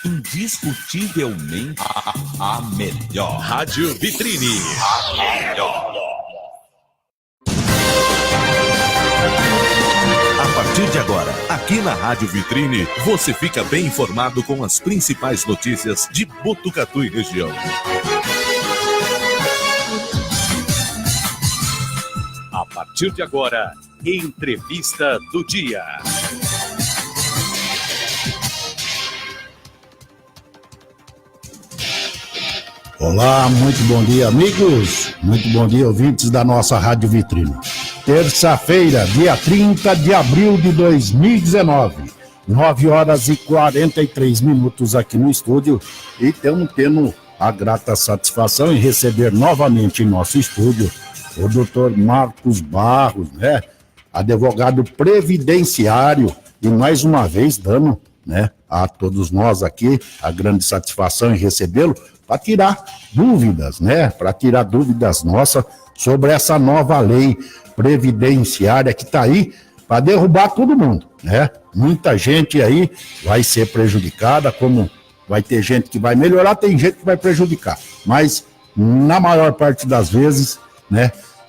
Indiscutivelmente a melhor. Rádio Vitrine. A melhor. A partir de agora, aqui na Rádio Vitrine, você fica bem informado com as principais notícias de Botucatu e região. A partir de agora, entrevista do dia. Olá, muito bom dia, amigos. Muito bom dia, ouvintes da nossa Rádio Vitrine. Terça-feira, dia 30 de abril de 2019, 9 horas e 43 minutos aqui no estúdio, e estamos tendo a grata satisfação em receber novamente em nosso estúdio o Dr. Marcos Barros, advogado previdenciário, e mais uma vez dando, a todos nós aqui a grande satisfação em recebê-lo para tirar dúvidas, para tirar dúvidas nossas sobre essa nova lei previdenciária que está aí para derrubar todo mundo, Muita gente aí vai ser prejudicada, como vai ter gente que vai melhorar, tem gente que vai prejudicar, mas na maior parte das vezes,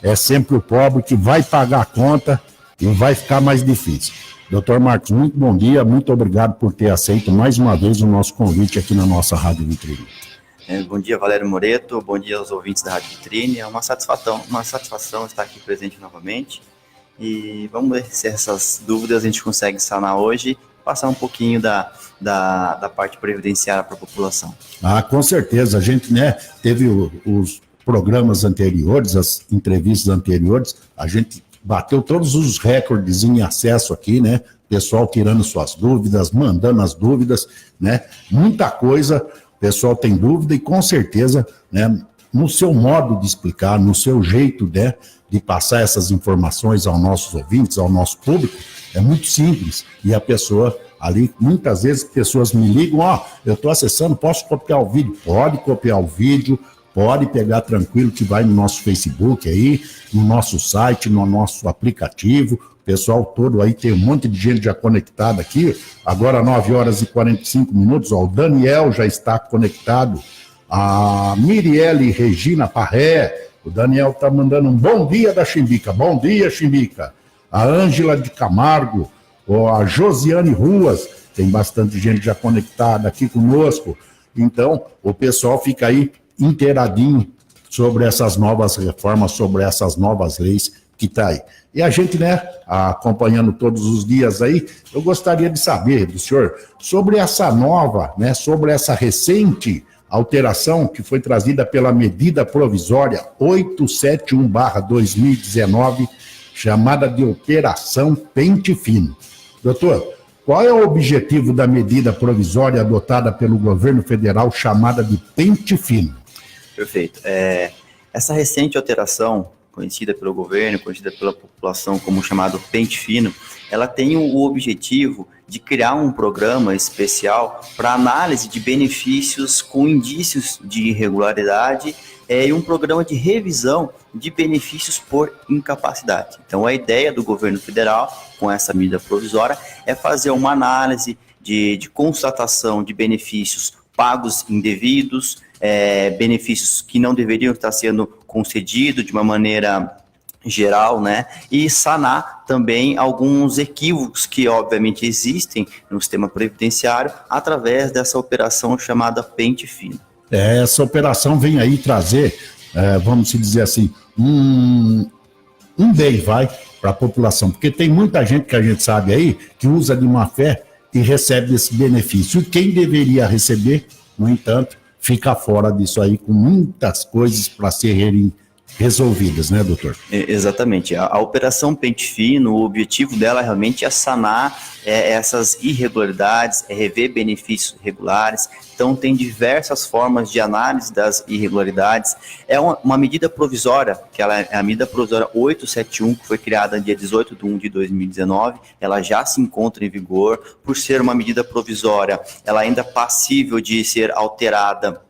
é sempre o pobre que vai pagar a conta e vai ficar mais difícil. Doutor Marcos, muito bom dia, muito obrigado por ter aceito mais uma vez o nosso convite aqui na nossa Rádio Vitrine. Bom dia, Valério Moreto, bom dia aos ouvintes da Rádio Vitrine, é uma satisfação estar aqui presente novamente, e vamos ver se essas dúvidas a gente consegue sanar hoje, passar um pouquinho da parte previdenciária para a população. Com certeza, a gente teve os programas anteriores, as entrevistas anteriores, a gente bateu todos os recordes em acesso aqui, pessoal tirando suas dúvidas, mandando as dúvidas, muita coisa. O pessoal tem dúvida e com certeza, no seu modo de explicar, no seu jeito de passar essas informações aos nossos ouvintes, ao nosso público, é muito simples. E a pessoa ali, muitas vezes pessoas me ligam, eu estou acessando, posso copiar o vídeo? Pode copiar o vídeo, pode pegar tranquilo que vai no nosso Facebook aí, no nosso site, no nosso aplicativo. O pessoal todo aí, tem um monte de gente já conectada aqui. Agora 9 horas e 45 minutos, o Daniel já está conectado. A Mirielle Regina Parré, o Daniel está mandando um bom dia da Chimbica. Bom dia, Chimbica. A Ângela de Camargo, a Josiane Ruas, tem bastante gente já conectada aqui conosco. Então, o pessoal fica aí inteiradinho sobre essas novas reformas, sobre essas novas leis que está aí. E a gente, acompanhando todos os dias aí, eu gostaria de saber do senhor sobre essa nova, sobre essa recente alteração que foi trazida pela medida provisória 871/2019, chamada de Operação Pente Fino. Doutor, qual é o objetivo da medida provisória adotada pelo governo federal chamada de Pente Fino? Perfeito. Essa recente alteração, conhecida pelo governo, conhecida pela população como chamado Pente Fino, ela tem o objetivo de criar um programa especial para análise de benefícios com indícios de irregularidade e um programa de revisão de benefícios por incapacidade. Então, a ideia do governo federal, com essa medida provisória, é fazer uma análise de constatação de benefícios pagos indevidos, benefícios que não deveriam estar sendo concedidos de uma maneira geral, e sanar também alguns equívocos que obviamente existem no sistema previdenciário através dessa operação chamada Pente Fino. Essa operação vem aí trazer, vamos dizer assim, um bem para a população, porque tem muita gente que a gente sabe aí que usa de má fé e recebe esse benefício, e quem deveria receber, no entanto, fica fora disso aí, com muitas coisas para serem resolvidas, doutor? Exatamente. A Operação Pente Fino, o objetivo dela realmente é sanar essas irregularidades, é rever benefícios regulares. Então, tem diversas formas de análise das irregularidades. É uma medida provisória, que ela é a medida provisória 871, que foi criada no dia 18 de 1 de 2019. Ela já se encontra em vigor. Por ser uma medida provisória, ela ainda é passível de ser alterada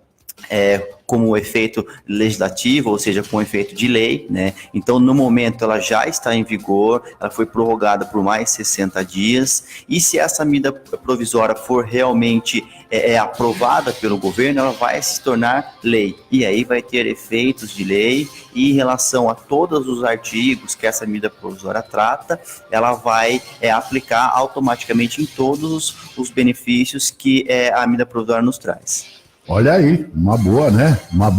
como efeito legislativo, ou seja, com efeito de lei, né? Então, no momento, ela já está em vigor, ela foi prorrogada por mais 60 dias, e se essa medida provisória for realmente aprovada pelo governo, ela vai se tornar lei, e aí vai ter efeitos de lei, e em relação a todos os artigos que essa medida provisória trata, ela vai aplicar automaticamente em todos os benefícios que a medida provisória nos traz. Olha aí, uma boa, né? Uma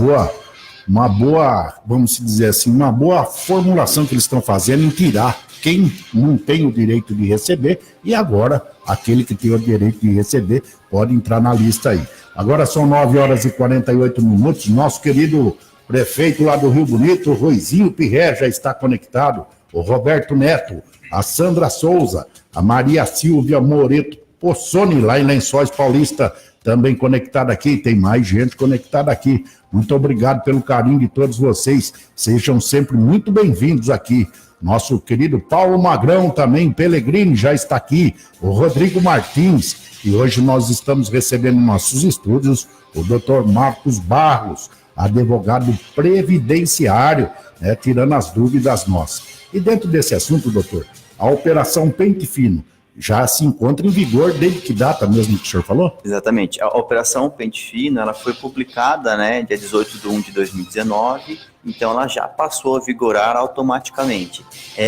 boa, vamos dizer assim, uma boa formulação que eles estão fazendo em tirar quem não tem o direito de receber, e agora aquele que tem o direito de receber pode entrar na lista aí. Agora são 9h48, nosso querido prefeito lá do Rio Bonito, o Roizinho Pirré, já está conectado, o Roberto Neto, a Sandra Souza, a Maria Silvia Moreto Possoni, lá em Lençóis Paulista, também conectada aqui, tem mais gente conectada aqui. Muito obrigado pelo carinho de todos vocês, sejam sempre muito bem-vindos aqui. Nosso querido Paulo Magrão também, Pellegrini, já está aqui, o Rodrigo Martins, e hoje nós estamos recebendo em nossos estúdios o Dr. Marcos Barros, advogado previdenciário, né, tirando as dúvidas nossas. E dentro desse assunto, doutor, a Operação Pente Fino já se encontra em vigor desde que data mesmo que o senhor falou? Exatamente. A Operação Pente Fino, ela foi publicada, né, dia 18/1/2019, então ela já passou a vigorar automaticamente.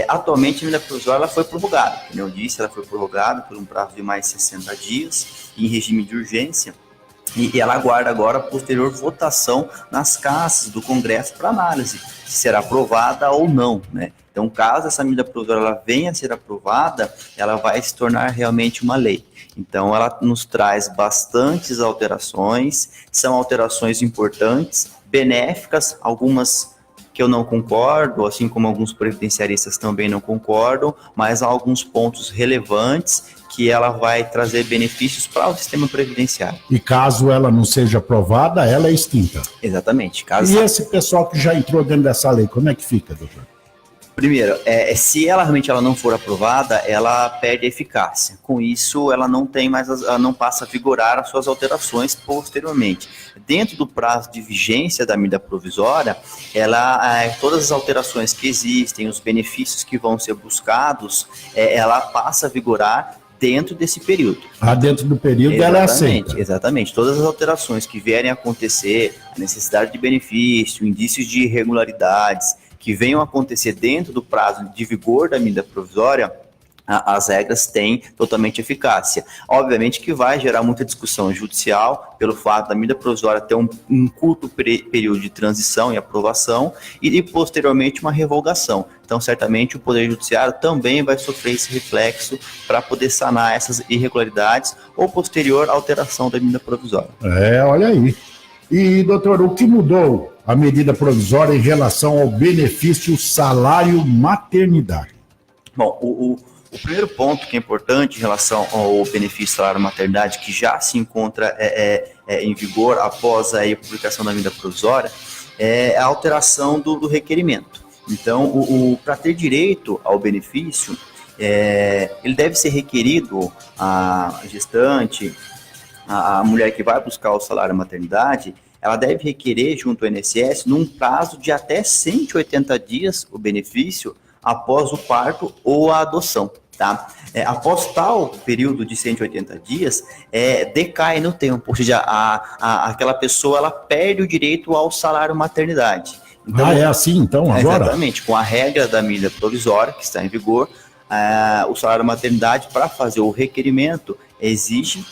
Atualmente, a medida provisória ela foi prorrogada, como eu disse, ela foi prorrogada por um prazo de mais 60 dias, em regime de urgência, e ela aguarda agora a posterior votação nas casas do Congresso para análise, se será aprovada ou não, né? Então, caso essa medida provisória ela venha a ser aprovada, ela vai se tornar realmente uma lei. Então, ela nos traz bastantes alterações, são alterações importantes, benéficas, algumas que eu não concordo, assim como alguns previdenciaristas também não concordam, mas há alguns pontos relevantes que ela vai trazer benefícios para o sistema previdenciário. E caso ela não seja aprovada, ela é extinta. Exatamente. E esse pessoal que já entrou dentro dessa lei, como é que fica, doutor? Primeiro, se ela realmente não for aprovada, ela perde a eficácia. Com isso, ela não tem mais, ela não passa a vigorar as suas alterações posteriormente. Dentro do prazo de vigência da medida provisória, todas as alterações que existem, os benefícios que vão ser buscados, ela passa a vigorar dentro desse período. Dentro do período ela é aceita. Exatamente. Todas as alterações que vierem a acontecer, a necessidade de benefício, indícios de irregularidades, que venham a acontecer dentro do prazo de vigor da medida provisória, as regras têm totalmente eficácia. Obviamente que vai gerar muita discussão judicial pelo fato da medida provisória ter um curto período de transição e aprovação e posteriormente uma revogação. Então, certamente, o Poder Judiciário também vai sofrer esse reflexo para poder sanar essas irregularidades ou posterior alteração da medida provisória. Olha aí. E, doutor, o que mudou a medida provisória em relação ao benefício salário maternidade? Bom, o primeiro ponto que é importante em relação ao benefício salário maternidade, que já se encontra em vigor após a publicação da medida provisória, é a alteração do requerimento. Então, para ter direito ao benefício, ele deve ser requerido a gestante, a mulher que vai buscar o salário maternidade, ela deve requerer junto ao INSS, num prazo de até 180 dias, o benefício após o parto ou a adoção. Tá? Após tal período de 180 dias, decai no tempo, ou seja, aquela pessoa ela perde o direito ao salário maternidade. Então, é assim então agora? Exatamente, com a regra da medida provisória que está em vigor, o salário maternidade, para fazer o requerimento, exige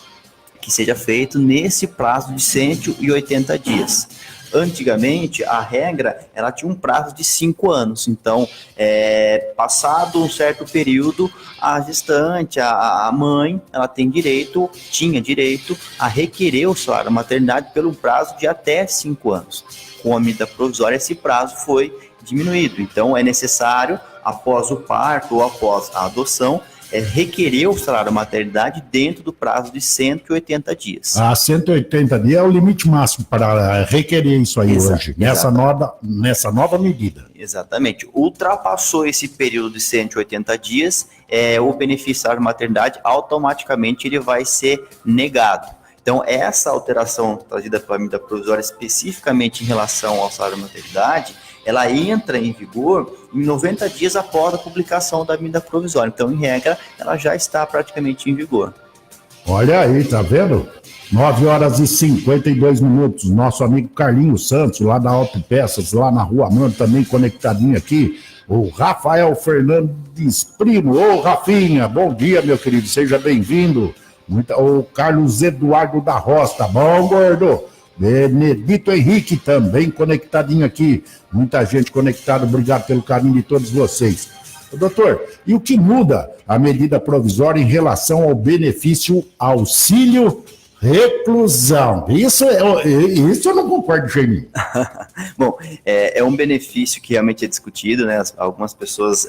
que seja feito nesse prazo de 180 dias. Antigamente, a regra ela tinha um prazo de 5 anos. Então, passado um certo período, a gestante, a mãe, ela tinha direito a requerer o salário maternidade pelo prazo de até 5 anos. Com a medida provisória, esse prazo foi diminuído. Então, é necessário, após o parto ou após a adoção, requerer o salário maternidade dentro do prazo de 180 dias. 180 dias é o limite máximo para requerer isso aí hoje, nessa nova medida. Exatamente. Ultrapassou esse período de 180 dias, o benefício salário maternidade automaticamente ele vai ser negado. Então, essa alteração trazida pela medida provisória, especificamente em relação ao salário maternidade, ela entra em vigor em 90 dias após a publicação da medida provisória. Então, em regra, ela já está praticamente em vigor. Olha aí, tá vendo? 9h52, nosso amigo Carlinhos Santos, lá da Autopeças, lá na Rua Mano, também conectadinho aqui. O Rafael Fernandes Primo. Ô, Rafinha, bom dia, meu querido, seja bem-vindo. O Carlos Eduardo da Roça, bom, gordo? Benedito Henrique também conectadinho aqui. Muita gente conectada, obrigado pelo carinho de todos vocês. Doutor, e o que muda a medida provisória em relação ao benefício auxílio reclusão? Isso eu não concordo, Gênio. Bom, é um benefício que realmente é discutido, né? Algumas pessoas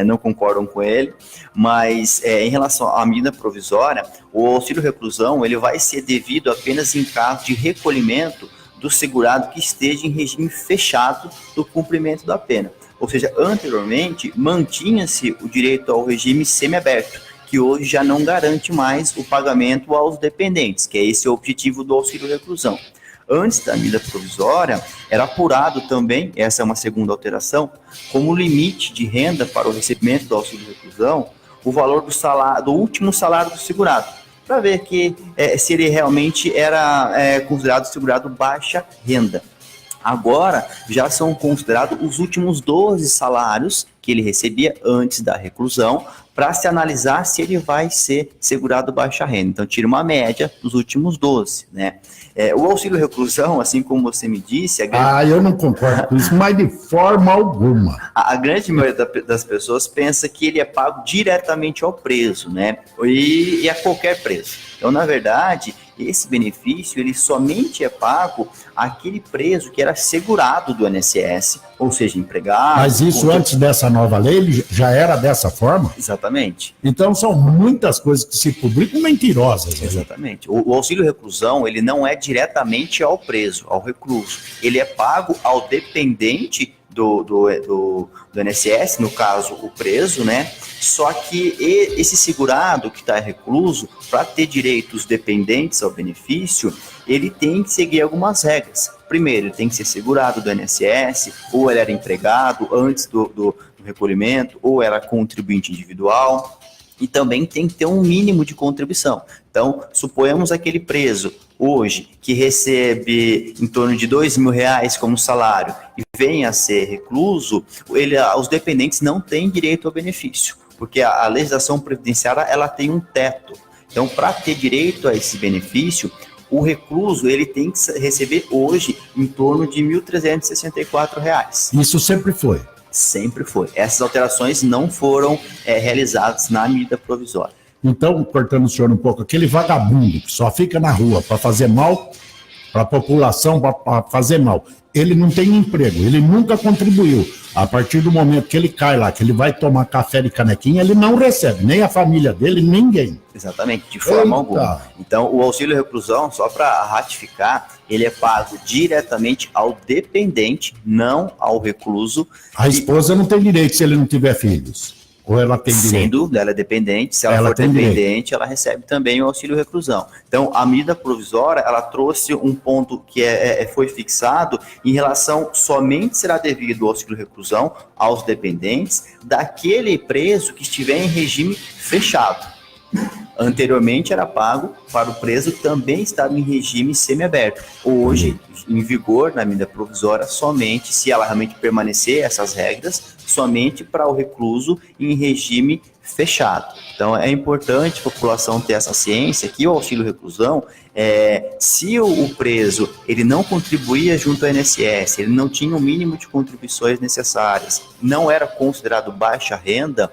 não concordam com ele, mas em relação à medida provisória, o auxílio reclusão ele vai ser devido apenas em caso de recolhimento do segurado que esteja em regime fechado do cumprimento da pena. Ou seja, anteriormente mantinha-se o direito ao regime semiaberto, que hoje já não garante mais o pagamento aos dependentes, que é esse o objetivo do auxílio reclusão. Antes da medida provisória, era apurado também, essa é uma segunda alteração, como limite de renda para o recebimento do auxílio reclusão, o valor do último salário do segurado, para ver que se ele realmente era considerado segurado baixa renda. Agora, já são considerados os últimos 12 salários que ele recebia antes da reclusão, para se analisar se ele vai ser segurado baixa renda. Então, tira uma média dos últimos 12, né? O auxílio reclusão, assim como você me disse... eu não concordo com isso, mas de forma alguma. A grande maioria das pessoas pensa que ele é pago diretamente ao preso, né? E a qualquer preso. Então, na verdade, esse benefício, ele somente é pago àquele preso que era segurado do INSS, ou seja, empregado... Mas isso antes dessa nova lei, ele já era dessa forma? Exatamente. Então, são muitas coisas que se publicam mentirosas. Exatamente. O auxílio reclusão, ele não é diretamente ao preso, ao recluso. Ele é pago ao dependente do INSS, no caso, o preso, né? Só que esse segurado que está recluso, para ter direitos dependentes ao benefício, ele tem que seguir algumas regras. Primeiro, ele tem que ser segurado do INSS, ou ele era empregado antes do recolhimento, ou era contribuinte individual, e também tem que ter um mínimo de contribuição. Então, suponhamos aquele preso hoje que recebe em torno de R$2.000 como salário e venha a ser recluso, os dependentes não têm direito ao benefício, porque a legislação previdenciária ela tem um teto. Então, para ter direito a esse benefício, o recluso ele tem que receber hoje em torno de R$1.364. Isso sempre foi? Sempre foi. Essas alterações não foram realizadas na medida provisória. Então, cortando o senhor um pouco, aquele vagabundo que só fica na rua para fazer mal, para a população, para fazer mal, ele não tem emprego, ele nunca contribuiu. A partir do momento que ele cai lá, que ele vai tomar café de canequinha, ele não recebe, nem a família dele, ninguém. Exatamente, de forma alguma. Então, o auxílio reclusão, só para ratificar, ele é pago diretamente ao dependente, não ao recluso. A esposa não tem direito se ele não tiver filhos. Ou ela tem direito? Sem dúvida, ela é dependente. Se ela for dependente, ela recebe também o auxílio reclusão. Então, a medida provisória, ela trouxe um ponto que foi fixado em relação somente será devido o auxílio reclusão aos dependentes daquele preso que estiver em regime fechado. Anteriormente era pago para o preso que também estava em regime semiaberto. Hoje, em vigor na medida provisória, somente, se ela realmente permanecer essas regras, somente para o recluso em regime fechado. Então é importante a população ter essa ciência que o auxílio reclusão, se o preso ele não contribuía junto ao INSS, ele não tinha o mínimo de contribuições necessárias, não era considerado baixa renda,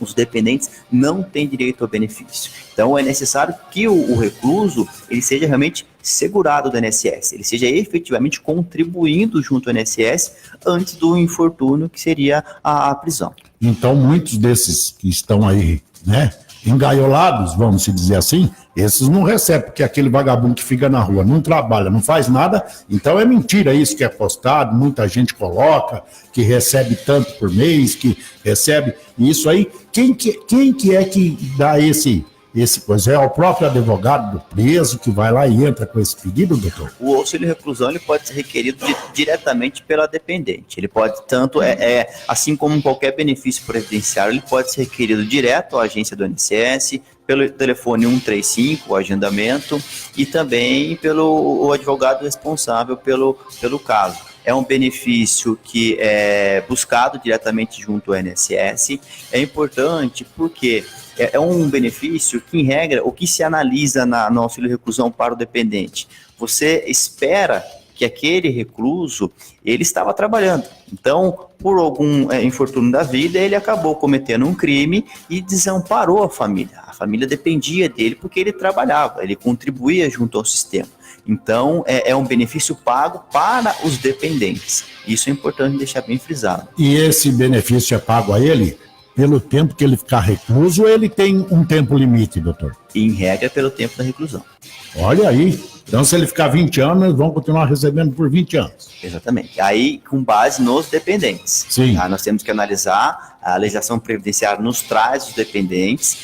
os dependentes não têm direito ao benefício. Então, é necessário que o recluso ele seja realmente segurado do INSS, ele seja efetivamente contribuindo junto ao INSS antes do infortúnio, que seria a prisão. Então, muitos desses que estão aí, né, engaiolados, vamos dizer assim, esses não recebem, porque aquele vagabundo que fica na rua não trabalha, não faz nada, então é mentira isso que é postado, muita gente coloca, que recebe tanto por mês, que recebe isso aí. Quem que é que dá esse esse coisa? É o próprio advogado do preso que vai lá e entra com esse pedido, doutor? O auxílio reclusão ele pode ser requerido diretamente pela dependente. Ele pode, tanto, assim como qualquer benefício previdenciário, ele pode ser requerido direto à agência do INSS, pelo telefone 135, o agendamento, e também pelo o advogado responsável pelo caso. É um benefício que é buscado diretamente junto ao INSS. É importante porque é um benefício que, em regra, o que se analisa no auxílio reclusão para o dependente? Você espera que aquele recluso, ele estava trabalhando. Então, por algum infortúnio da vida, ele acabou cometendo um crime e desamparou a família. A família dependia dele porque ele trabalhava, ele contribuía junto ao sistema. Então, é um benefício pago para os dependentes. Isso é importante deixar bem frisado. E esse benefício é pago a ele pelo tempo que ele ficar recluso, ou ele tem um tempo limite, doutor? Em regra, pelo tempo da reclusão. Olha aí. Então, se ele ficar 20 anos, eles vão continuar recebendo por 20 anos. Exatamente. Aí, com base nos dependentes. Sim. Tá? Nós temos que analisar, a legislação previdenciária nos traz os dependentes,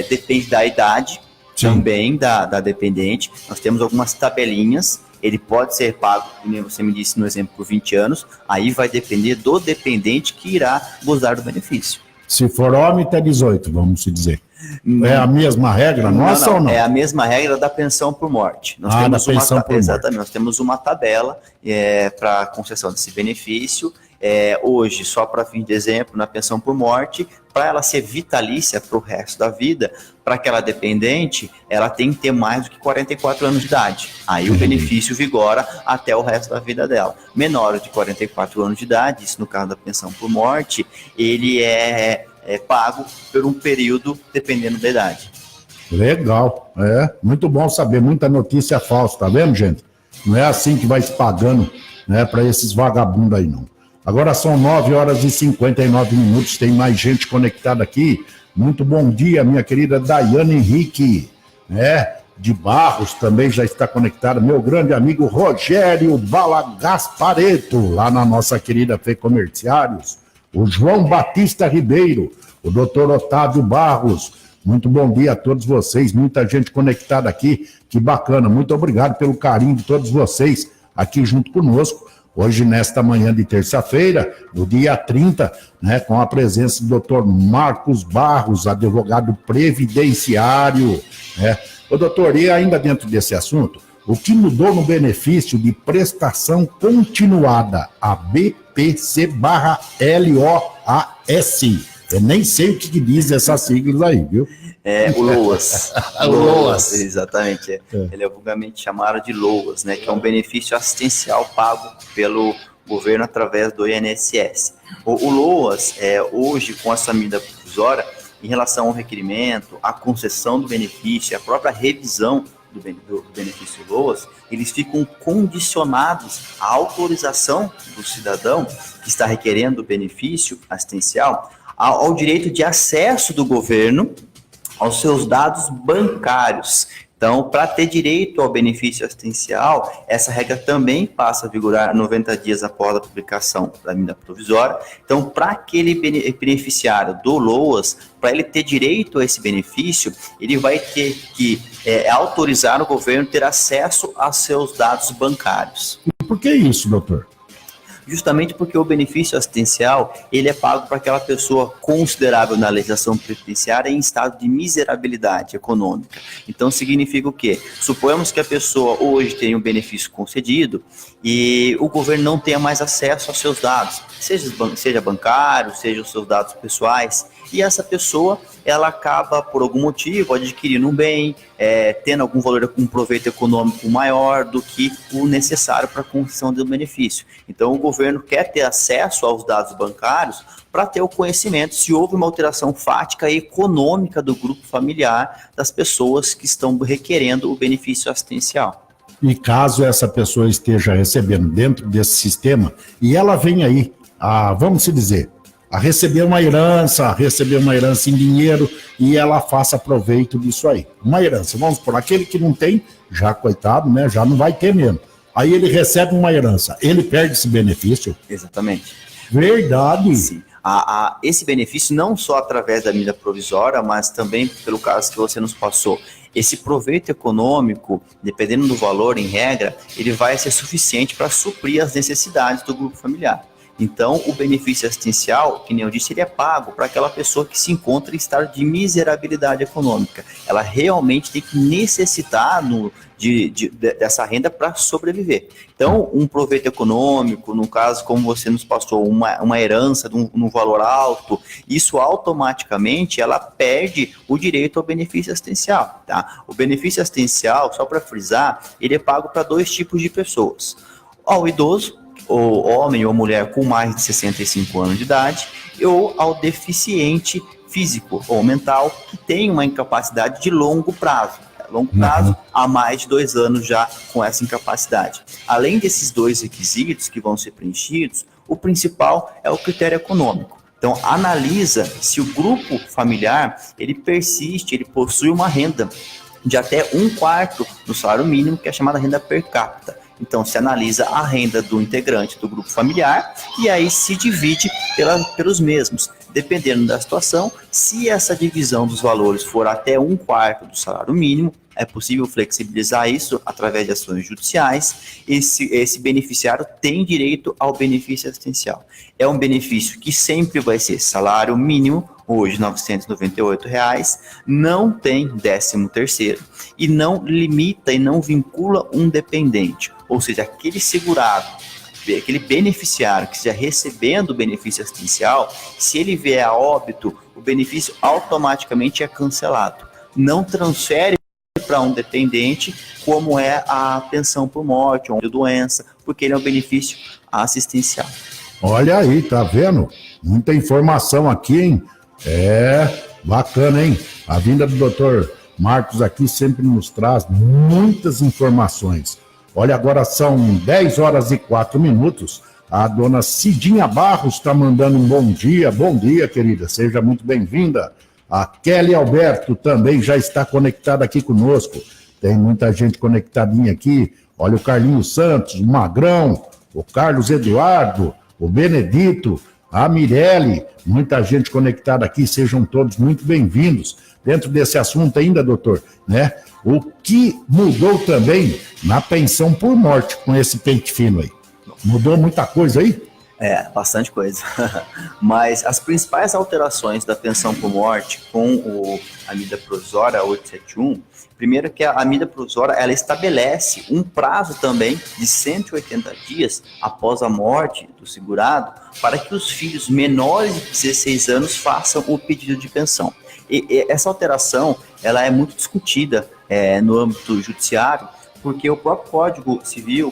depende da idade, sim, também da dependente. Nós temos algumas tabelinhas, ele pode ser pago, como você me disse no exemplo, por 20 anos, aí vai depender do dependente que irá gozar do benefício. Se for homem, até 18, vamos se dizer. É a mesma regra nossa ou não? É a mesma regra da pensão por morte. Nós temos uma tabela para concessão desse benefício. Hoje, só para fim de exemplo, na pensão por morte, para ela ser vitalícia para o resto da vida, para aquela dependente, ela tem que ter mais do que 44 anos de idade. Aí o benefício vigora até o resto da vida dela. Menor de 44 anos de idade, isso no caso da pensão por morte, ele é pago por um período dependendo da idade. Legal, muito bom saber, muita notícia falsa, tá vendo, gente? Não é assim que vai se pagando, né, para esses vagabundos aí, não. Agora são 9h59, tem mais gente conectada aqui. Muito bom dia, minha querida Daiane Henrique, de Barros também já está conectada. Meu grande amigo Rogério Bala Gaspareto, lá na nossa querida Fê Comerciários. O João Batista Ribeiro, o doutor Otávio Barros. Muito bom dia a todos vocês, muita gente conectada aqui, que bacana. Muito obrigado pelo carinho de todos vocês aqui junto conosco. Hoje, nesta manhã de terça-feira, no dia 30, com a presença do doutor Marcos Barros, advogado previdenciário. Ô, doutor, e ainda dentro desse assunto, o que mudou no benefício de prestação continuada, a BPC/LOAS? Eu nem sei o que diz essas siglas aí, viu? O LOAS. O LOAS. Exatamente. Ele é vulgarmente chamado de LOAS, que é um benefício assistencial pago pelo governo através do INSS. O LOAS, hoje, com essa medida provisória, em relação ao requerimento, à concessão do benefício, a própria revisão do benefício LOAS, eles ficam condicionados à autorização do cidadão que está requerendo o benefício assistencial ao direito de acesso do governo aos seus dados bancários. Então, para ter direito ao benefício assistencial, essa regra também passa a vigorar 90 dias após a publicação da medida provisória. Então, para aquele beneficiário do LOAS, para ele ter direito a esse benefício, ele vai ter que autorizar o governo a ter acesso aos seus dados bancários. E por que isso, doutor? Justamente porque o benefício assistencial, ele é pago para aquela pessoa considerável na legislação previdenciária em estado de miserabilidade econômica. Então, significa o quê? Suponhamos que a pessoa hoje tem um benefício concedido e o governo não tenha mais acesso aos seus dados, seja bancário, seja os seus dados pessoais, e essa pessoa, ela acaba, por algum motivo, adquirindo um bem, tendo algum valor, um proveito econômico maior do que o necessário para a concessão do benefício. Então, o governo quer ter acesso aos dados bancários para ter o conhecimento se houve uma alteração fática e econômica do grupo familiar das pessoas que estão requerendo o benefício assistencial. E caso essa pessoa esteja recebendo dentro desse sistema, e ela vem aí, vamos se dizer, a receber uma herança em dinheiro, e ela faça proveito disso aí. Uma herança, vamos por aquele que não tem, já coitado, já não vai ter mesmo. Aí ele recebe uma herança, ele perde esse benefício? Exatamente. Verdade. Sim. esse benefício não só através da medida provisória, mas também pelo caso que você nos passou. Esse proveito econômico, dependendo do valor, em regra, ele vai ser suficiente para suprir as necessidades do grupo familiar. Então, o benefício assistencial, que nem eu disse, ele é pago para aquela pessoa que se encontra em estado de miserabilidade econômica. Ela realmente tem que necessitar dessa renda para sobreviver. Então, um proveito econômico, no caso, como você nos passou, uma herança num valor alto, isso automaticamente ela perde o direito ao benefício assistencial. Tá? O benefício assistencial, só para frisar, ele é pago para 2 tipos de pessoas. Ao idoso, ou homem ou mulher com mais de 65 anos de idade, ou ao deficiente físico ou mental que tem uma incapacidade de longo prazo. Há mais de 2 anos já com essa incapacidade. Além desses 2 requisitos que vão ser preenchidos, o principal é o critério econômico. Então, analisa se o grupo familiar, ele persiste, ele possui uma renda de até 1/4 do salário mínimo, que é a chamada renda per capita. Então, se analisa a renda do integrante do grupo familiar e aí se divide pelos mesmos. Dependendo da situação, se essa divisão dos valores for até 1/4 do salário mínimo, é possível flexibilizar isso através de ações judiciais. Esse beneficiário tem direito ao benefício assistencial. É um benefício que sempre vai ser salário mínimo, hoje R$ 998, não tem 13º e não limita e não vincula um dependente. Ou seja, aquele segurado, aquele beneficiário que esteja recebendo o benefício assistencial, se ele vier a óbito, o benefício automaticamente é cancelado. Não transfere para um dependente, como é a pensão por morte ou doença, porque ele é um benefício assistencial. Olha aí, tá vendo? Muita informação aqui, hein? Bacana, hein? A vinda do Dr. Marcos aqui sempre nos traz muitas informações. Olha, agora são 10h04. A dona Cidinha Barros está mandando um bom dia. Bom dia, querida. Seja muito bem-vinda. A Kelly Alberto também já está conectada aqui conosco. Tem muita gente conectadinha aqui. Olha o Carlinhos Santos, o Magrão, o Carlos Eduardo, o Benedito, a Mirelle. Muita gente conectada aqui. Sejam todos muito bem-vindos. Dentro desse assunto ainda, doutor, né? O que mudou também na pensão por morte com esse pente fino aí? Mudou muita coisa aí? Bastante coisa. Mas as principais alterações da pensão por morte com a medida provisória 871, primeiro que a medida provisória, ela estabelece um prazo também de 180 dias após a morte do segurado para que os filhos menores de 16 anos façam o pedido de pensão. E essa alteração, ela é muito discutida no âmbito judiciário, porque o próprio Código Civil,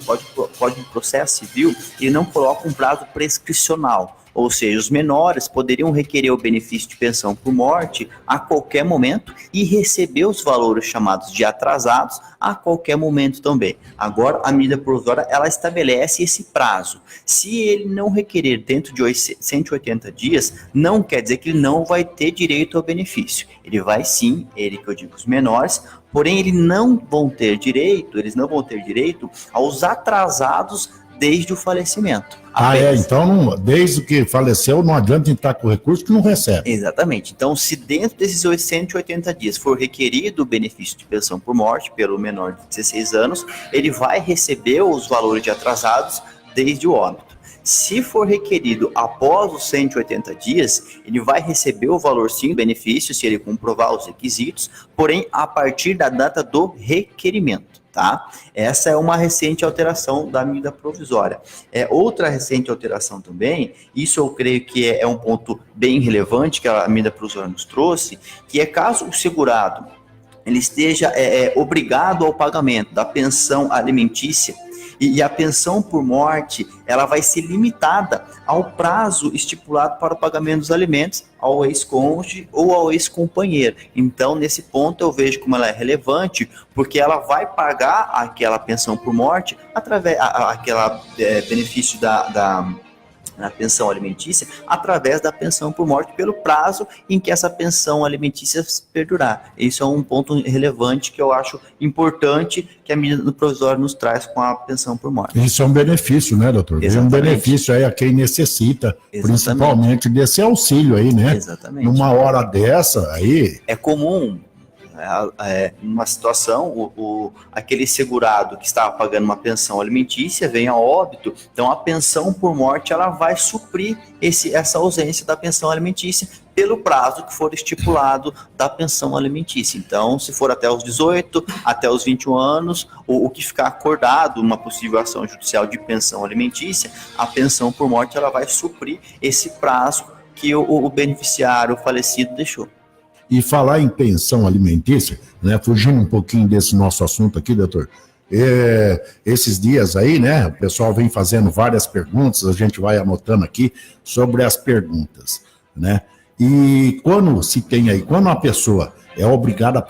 Código de Processo Civil, ele não coloca um prazo prescricional. Ou seja, os menores poderiam requerer o benefício de pensão por morte a qualquer momento e receber os valores chamados de atrasados a qualquer momento também. Agora, a medida provisória, ela estabelece esse prazo. Se ele não requerer dentro de 180 dias, não quer dizer que ele não vai ter direito ao benefício. Ele vai sim, os menores, porém eles não vão ter direito aos atrasados desde o falecimento. Então, desde que faleceu, não adianta entrar com recurso que não recebe. Exatamente. Então, se dentro desses 180 dias for requerido o benefício de pensão por morte pelo menor de 16 anos, ele vai receber os valores de atrasados desde o óbito. Se for requerido após os 180 dias, ele vai receber o valor sim do benefício, se ele comprovar os requisitos, porém a partir da data do requerimento. Tá? Essa é uma recente alteração da medida provisória. Outra recente alteração também, isso eu creio que é um ponto bem relevante que a medida provisória nos trouxe, que é caso o segurado ele esteja obrigado ao pagamento da pensão alimentícia, e a pensão por morte, ela vai ser limitada ao prazo estipulado para o pagamento dos alimentos ao ex-cônjuge ou ao ex-companheiro. Então, nesse ponto, eu vejo como ela é relevante, porque ela vai pagar aquela pensão por morte através aquela benefício na pensão alimentícia através da pensão por morte pelo prazo em que essa pensão alimentícia perdurar. Isso é um ponto relevante que eu acho importante que a medida do provisório nos traz com a pensão por morte. Isso é um benefício, né, doutor? Exatamente. É um benefício aí a quem necessita, Exatamente. Principalmente desse auxílio aí, né? Exatamente. Numa hora dessa aí... É comum... numa situação, aquele segurado que estava pagando uma pensão alimentícia vem a óbito, então a pensão por morte ela vai suprir essa ausência da pensão alimentícia pelo prazo que for estipulado da pensão alimentícia. Então, se for até os 18, até os 21 anos, o que ficar acordado, uma possível ação judicial de pensão alimentícia, a pensão por morte ela vai suprir esse prazo que o beneficiário falecido deixou. E falar em pensão alimentícia, né, fugindo um pouquinho desse nosso assunto aqui, doutor, esses dias aí, né, o pessoal vem fazendo várias perguntas, a gente vai anotando aqui sobre as perguntas, né, e quando a pessoa é obrigada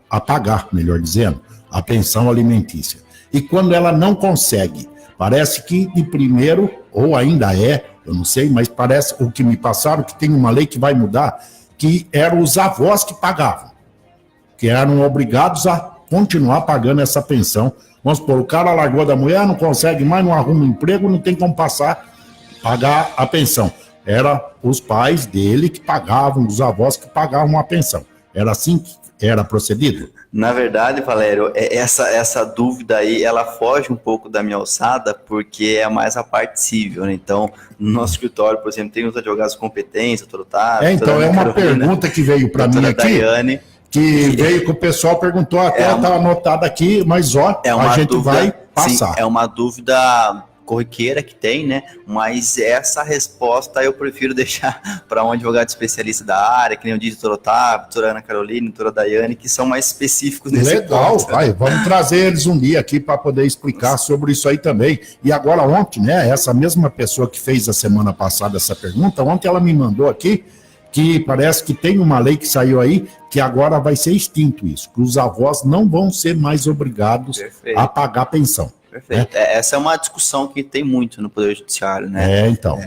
a pagar, melhor dizendo, a pensão alimentícia, e quando ela não consegue, parece que de primeiro, ou ainda eu não sei, mas parece, o que me passaram, que tem uma lei que vai mudar, que eram os avós que pagavam, que eram obrigados a continuar pagando essa pensão. Vamos supor, o cara largou da mulher, não consegue mais, não arruma emprego, não tem como pagar a pensão. Era os pais dele que pagavam, os avós que pagavam a pensão. Era assim que era procedido? Na verdade, Valério, essa dúvida aí, ela foge um pouco da minha alçada, porque é mais a parte civil, né? Então, no nosso escritório, por exemplo, tem os advogados competentes, doutor Otávio, então é uma pergunta que veio para mim aqui, Daiane, que veio que o pessoal perguntou, até está anotado aqui, mas a gente vai passar. Sim, é uma dúvida corriqueira que tem, né? Mas essa resposta eu prefiro deixar para um advogado especialista da área, que nem eu disse, doutor Otávio, doutora Ana Carolina, doutora Daiane, que são mais específicos nesse Legal, ponto. Vamos trazer eles um dia aqui para poder explicar sobre isso aí também. E agora ontem, né, essa mesma pessoa que fez a semana passada essa pergunta, ontem ela me mandou aqui que parece que tem uma lei que saiu aí que agora vai ser extinto isso, que os avós não vão ser mais obrigados a pagar pensão. Perfeito. Essa é uma discussão que tem muito no Poder Judiciário, né? Então.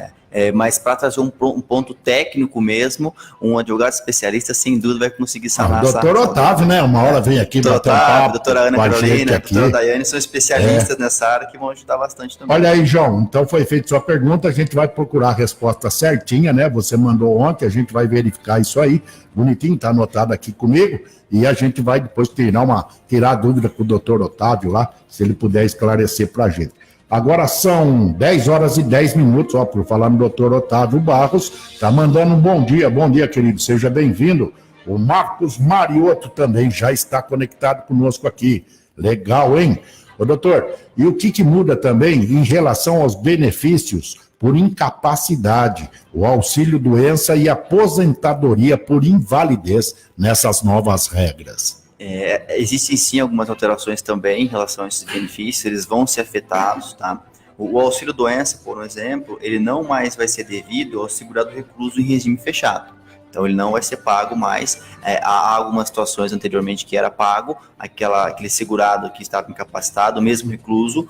Mas para trazer um ponto técnico mesmo, um advogado especialista, sem dúvida, vai conseguir sanar essa... Doutor Otávio, né? Uma hora vem aqui bater um papo. Doutora Ana Carolina, doutora Daiane, são especialistas nessa área que vão ajudar bastante também. Olha aí, João, então foi feita sua pergunta, a gente vai procurar a resposta certinha, né? Você mandou ontem, a gente vai verificar isso aí, bonitinho, tá anotado aqui comigo, e a gente vai depois tirar a dúvida com o doutor Otávio lá, se ele puder esclarecer pra gente. Agora são 10 horas e 10 minutos, por falar no doutor Otávio Barros, tá mandando um bom dia, querido, seja bem-vindo. O Marcos Mariotto também já está conectado conosco aqui. Legal, hein? Ô, doutor, e o que muda também em relação aos benefícios por incapacidade, o auxílio-doença e aposentadoria por invalidez nessas novas regras? Existem sim algumas alterações também em relação a esses benefícios, eles vão ser afetados, tá? O auxílio-doença, por exemplo, ele não mais vai ser devido ao segurado recluso em regime fechado. Então, ele não vai ser pago mais. Há algumas situações anteriormente que era pago, aquele segurado que estava incapacitado, mesmo recluso,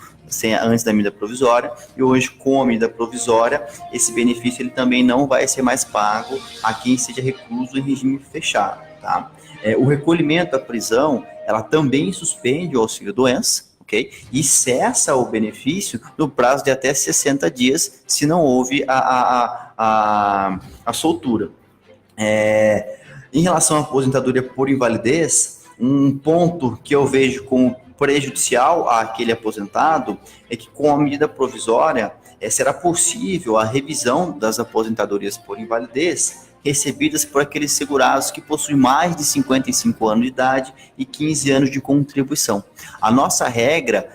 antes da medida provisória, e hoje, com a medida provisória, esse benefício ele também não vai ser mais pago a quem seja recluso em regime fechado, tá? O recolhimento da prisão, ela também suspende o auxílio-doença, ok? E cessa o benefício no prazo de até 60 dias, se não houve a soltura. Em relação à aposentadoria por invalidez, um ponto que eu vejo como prejudicial àquele aposentado é que com a medida provisória será possível a revisão das aposentadorias por invalidez recebidas por aqueles segurados que possuem mais de 55 anos de idade e 15 anos de contribuição. A nossa regra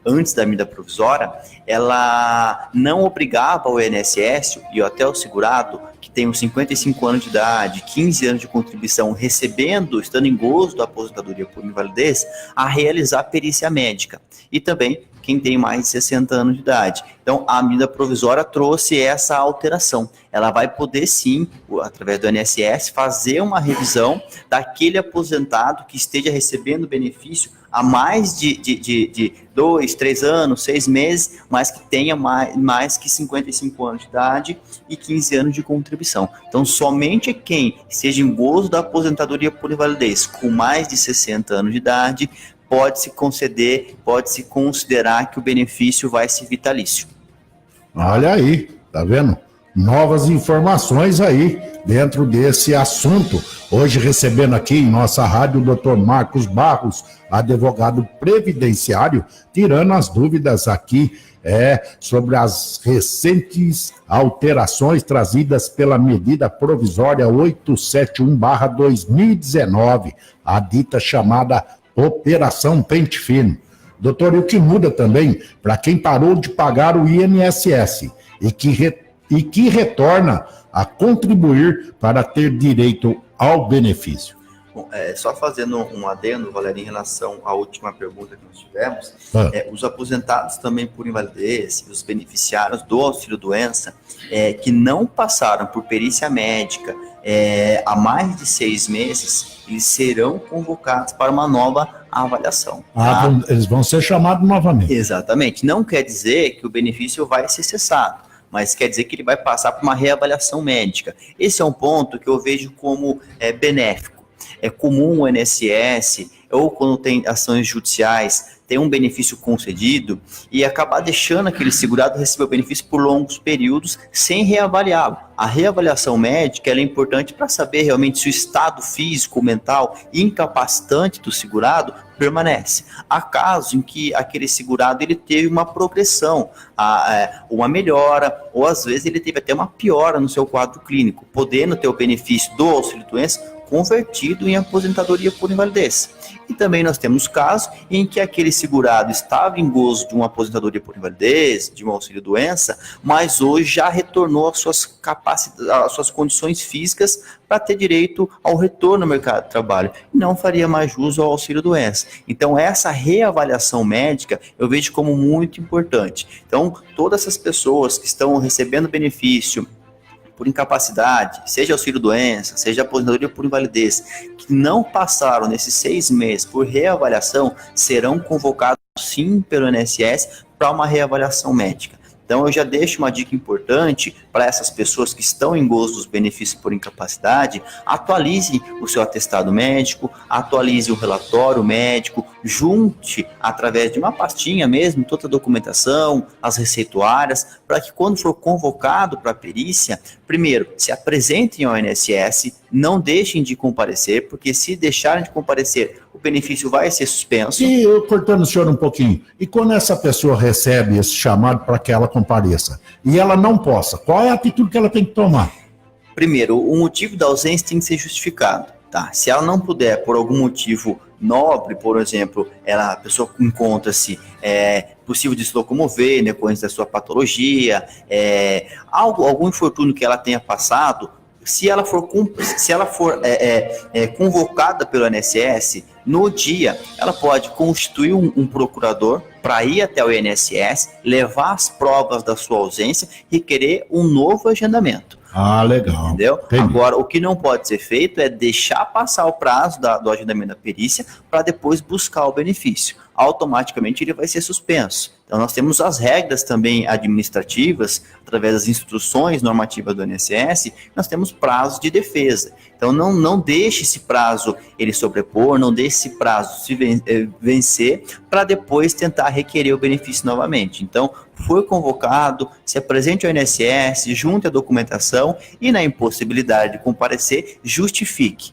antes da medida provisória, ela não obrigava o INSS e até o segurado que tem uns 55 anos de idade, 15 anos de contribuição, estando em gozo da aposentadoria por invalidez, a realizar perícia médica. E também quem tem mais de 60 anos de idade. Então, a medida provisória trouxe essa alteração. Ela vai poder, sim, através do INSS, fazer uma revisão daquele aposentado que esteja recebendo benefício há mais de 2, 3 anos, 6 meses, mas que tenha mais que 55 anos de idade e 15 anos de contribuição. Então, somente quem esteja em gozo da aposentadoria por invalidez com mais de 60 anos de idade pode-se conceder, pode-se considerar que o benefício vai ser vitalício. Olha aí, tá vendo? Novas informações aí dentro desse assunto. Hoje recebendo aqui em nossa rádio o Dr. Marcos Barros, advogado previdenciário, tirando as dúvidas aqui sobre as recentes alterações trazidas pela medida provisória 871/2019, a dita chamada Operação Pente Fino. Doutor, e o que muda também para quem parou de pagar o INSS e que retorna a contribuir para ter direito ao benefício? Bom, só fazendo um adendo, Valéria, em relação à última pergunta que nós tivemos, os aposentados também por invalidez, os beneficiários do auxílio-doença, que não passaram por perícia médica há mais de 6 meses, eles serão convocados para uma nova avaliação. Tá? Eles vão ser chamados novamente. Exatamente. Não quer dizer que o benefício vai ser cessado, mas quer dizer que ele vai passar por uma reavaliação médica. Esse é um ponto que eu vejo como benéfico. É comum o INSS, ou quando tem ações judiciais, ter um benefício concedido e acabar deixando aquele segurado receber o benefício por longos períodos sem reavaliá-lo. A reavaliação médica ela é importante para saber realmente se o estado físico, mental incapacitante do segurado permanece. Há casos em que aquele segurado ele teve uma progressão, uma melhora, ou às vezes ele teve até uma piora no seu quadro clínico, podendo ter o benefício do auxílio-doença convertido em aposentadoria por invalidez. E também nós temos casos em que aquele segurado estava em gozo de uma aposentadoria por invalidez, de um auxílio-doença, mas hoje já retornou às suas capacidades, às suas condições físicas para ter direito ao retorno ao mercado de trabalho. E não faria mais jus ao auxílio-doença. Então, essa reavaliação médica eu vejo como muito importante. Então, todas essas pessoas que estão recebendo benefício por incapacidade, seja auxílio-doença, seja aposentadoria por invalidez, que não passaram nesses 6 meses por reavaliação, serão convocados sim pelo INSS para uma reavaliação médica. Então, eu já deixo uma dica importante para essas pessoas que estão em gozo dos benefícios por incapacidade: atualize o seu atestado médico, atualize o relatório médico, junte através de uma pastinha mesmo toda a documentação, as receituárias, para que quando for convocado para a perícia, primeiro, se apresentem ao INSS, não deixem de comparecer, porque se deixarem de comparecer, o benefício vai ser suspenso. E eu cortando o senhor um pouquinho, e quando essa pessoa recebe esse chamado para que ela compareça, e ela não possa, qual é a atitude que ela tem que tomar? Primeiro, o motivo da ausência tem que ser justificado. Tá? Se ela não puder, por algum motivo nobre, por exemplo, a pessoa encontra-se possível de se locomover, né, decorrência da sua patologia, algum infortúnio que ela tenha passado, se ela for convocada pelo INSS, no dia, ela pode constituir um procurador para ir até o INSS, levar as provas da sua ausência e requerer um novo agendamento. Ah, legal. Entendeu? Entendi. Agora, o que não pode ser feito é deixar passar o prazo do agendamento da perícia para depois buscar o benefício. Automaticamente ele vai ser suspenso. Então, nós temos as regras também administrativas, através das instruções normativas do INSS, nós temos prazos de defesa. Então, não deixe esse prazo ele sobrepor, não deixe esse prazo se vencer, para depois tentar requerer o benefício novamente. Então, foi convocado, se apresente ao INSS, junte a documentação e, na impossibilidade de comparecer, justifique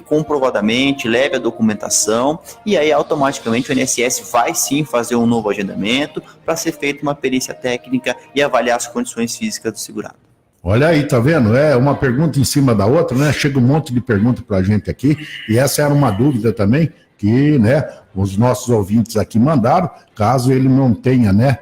comprovadamente, leve a documentação e aí automaticamente o INSS vai sim fazer um novo agendamento para ser feita uma perícia técnica e avaliar as condições físicas do segurado. Olha aí, tá vendo? É uma pergunta em cima da outra, né? Chega um monte de pergunta pra gente aqui, e essa era uma dúvida também que, né, os nossos ouvintes aqui mandaram, caso ele não tenha, né,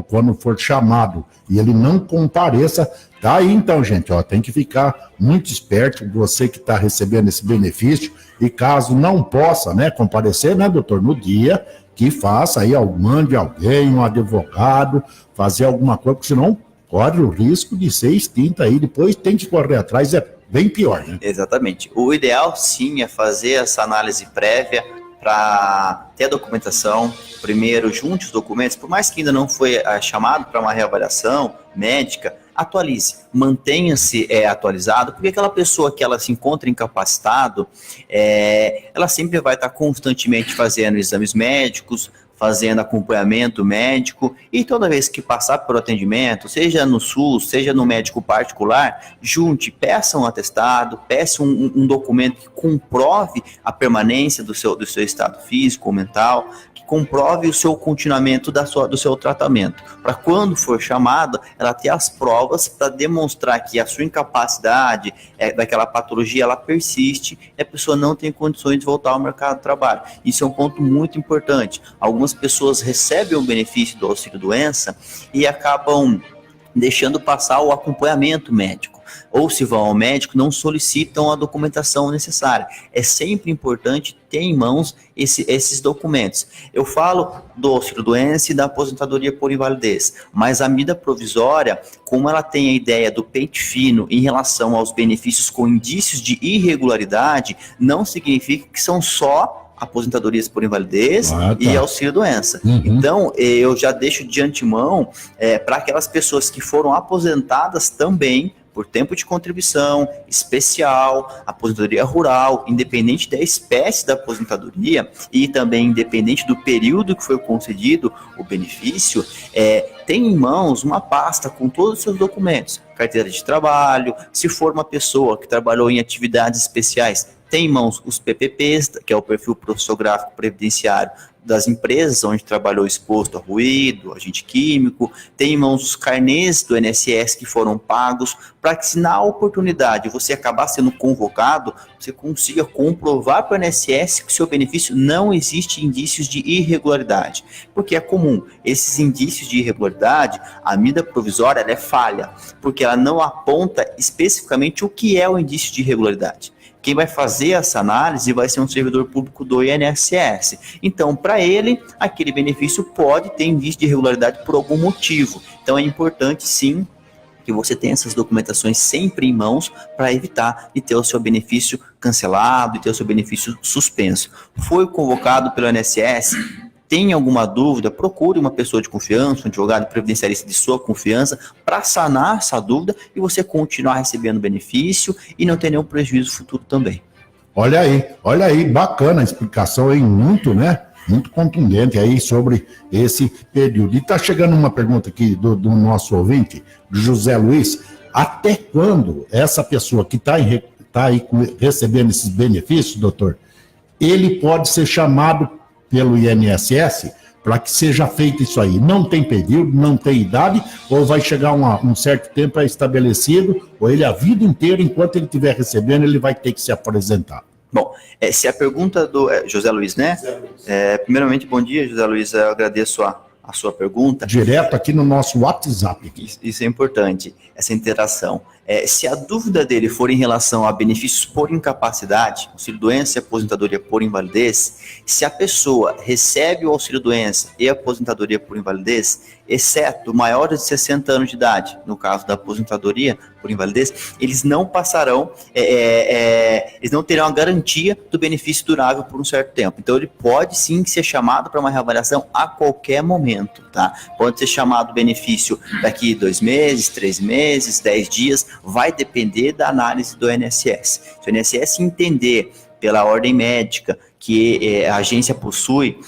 quando for chamado e ele não compareça, Tá aí então, gente, ó, tem que ficar muito esperto, você que está recebendo esse benefício, e caso não possa, né, comparecer, né, doutor, no dia, que faça aí, mande alguém, um advogado, fazer alguma coisa, porque senão corre o risco de ser extinta aí, depois tem que correr atrás, é bem pior, né? Exatamente. O ideal, sim, é fazer essa análise prévia para ter a documentação. Primeiro, junte os documentos, por mais que ainda não foi chamado para uma reavaliação médica, atualize, mantenha-se atualizado, porque aquela pessoa que ela se encontra incapacitado, ela sempre vai estar constantemente fazendo exames médicos, fazendo acompanhamento médico, e toda vez que passar por atendimento, seja no SUS, seja no médico particular, junte, peça um atestado, peça um documento que comprove a permanência do seu estado físico ou mental, que comprove o seu continuamento do seu tratamento, para quando for chamada, ela ter as provas para demonstrar que a sua incapacidade daquela patologia, ela persiste, e a pessoa não tem condições de voltar ao mercado de trabalho. Isso é um ponto muito importante. Algumas pessoas recebem o benefício do auxílio-doença e acabam deixando passar o acompanhamento médico. Ou se vão ao médico, não solicitam a documentação necessária. É sempre importante ter em mãos esses documentos. Eu falo do auxílio-doença e da aposentadoria por invalidez, mas a medida provisória, como ela tem a ideia do pente fino em relação aos benefícios com indícios de irregularidade, não significa que são só aposentadorias por invalidez e auxílio-doença. Então, eu já deixo de antemão para aquelas pessoas que foram aposentadas também por tempo de contribuição especial, aposentadoria rural, independente da espécie da aposentadoria e também independente do período que foi concedido o benefício, tem em mãos uma pasta com todos os seus documentos, carteira de trabalho, se for uma pessoa que trabalhou em atividades especiais, tem em mãos os PPPs, que é o perfil profissiográfico previdenciário das empresas onde trabalhou exposto a ruído, agente químico, tem em mãos os carnês do INSS que foram pagos, para que se na oportunidade você acabar sendo convocado, você consiga comprovar para o INSS que o seu benefício não existe indícios de irregularidade, porque é comum, esses indícios de irregularidade, a medida provisória ela é falha, porque ela não aponta especificamente o que é o indício de irregularidade. Quem vai fazer essa análise vai ser um servidor público do INSS. Então, para ele, aquele benefício pode ter indício de irregularidade por algum motivo. Então, é importante, sim, que você tenha essas documentações sempre em mãos para evitar de ter o seu benefício cancelado e ter o seu benefício suspenso. Foi convocado pelo INSS? Tem alguma dúvida, procure uma pessoa de confiança, um advogado previdenciarista de sua confiança, para sanar essa dúvida e você continuar recebendo benefício e não ter nenhum prejuízo futuro também. Olha aí, bacana a explicação aí, muito contundente aí sobre esse período. E está chegando uma pergunta aqui do nosso ouvinte, José Luiz, até quando essa pessoa que está aí recebendo esses benefícios, doutor, ele pode ser chamado pelo INSS para que seja feito isso aí? Não tem período, não tem idade, ou vai chegar um certo tempo estabelecido, ou ele a vida inteira, enquanto ele estiver recebendo, ele vai ter que se apresentar? Bom, se a pergunta do José Luiz, né? José Luiz. Primeiramente, bom dia, José Luiz, eu agradeço a sua pergunta. Direto aqui no nosso WhatsApp. Isso é importante, essa interação. Se a dúvida dele for em relação a benefícios por incapacidade, auxílio-doença e aposentadoria por invalidez, se a pessoa recebe o auxílio-doença e a aposentadoria por invalidez, exceto maiores de 60 anos de idade, no caso da aposentadoria por invalidez, eles não passarão, eles não terão a garantia do benefício durável por um certo tempo. Então, ele pode sim ser chamado para uma reavaliação a qualquer momento, tá? Pode ser chamado benefício daqui 2 meses, 3 meses, 10 dias, vai depender da análise do INSS. Se o INSS entender pela ordem médica que a agência possui,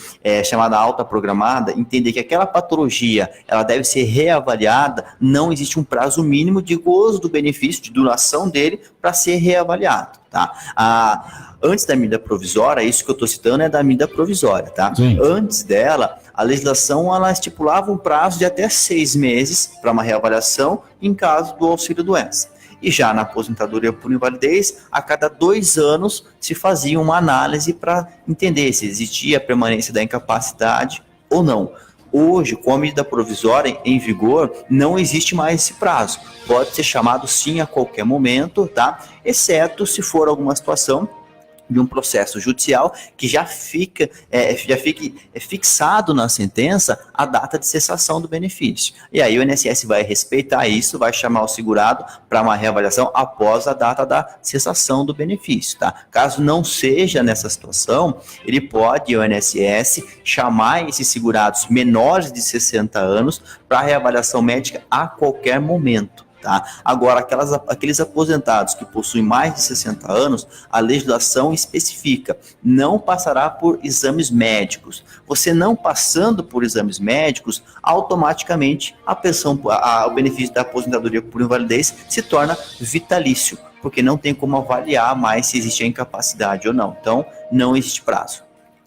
chamada alta programada, entender que aquela patologia ela deve ser reavaliada, não existe um prazo mínimo de gozo do benefício, de duração dele, para ser reavaliado. Tá? Antes da medida provisória, isso que eu estou citando é da medida provisória. Tá? Antes dela, a legislação ela estipulava um prazo de até 6 meses para uma reavaliação em caso do auxílio-doença. E já na aposentadoria por invalidez, a cada 2 anos se fazia uma análise para entender se existia a permanência da incapacidade ou não. Hoje, com a medida provisória em vigor, não existe mais esse prazo. Pode ser chamado sim a qualquer momento, tá? Exceto se for alguma situação de um processo judicial que já fique fixado na sentença a data de cessação do benefício. E aí o INSS vai respeitar isso, vai chamar o segurado para uma reavaliação após a data da cessação do benefício, tá? Caso não seja nessa situação, ele pode, o INSS, chamar esses segurados menores de 60 anos para reavaliação médica a qualquer momento. Tá? Agora, aqueles aposentados que possuem mais de 60 anos, a legislação especifica, não passará por exames médicos. Você não passando por exames médicos, automaticamente o benefício da aposentadoria por invalidez se torna vitalício, porque não tem como avaliar mais se existe a incapacidade ou não. Então, não existe prazo.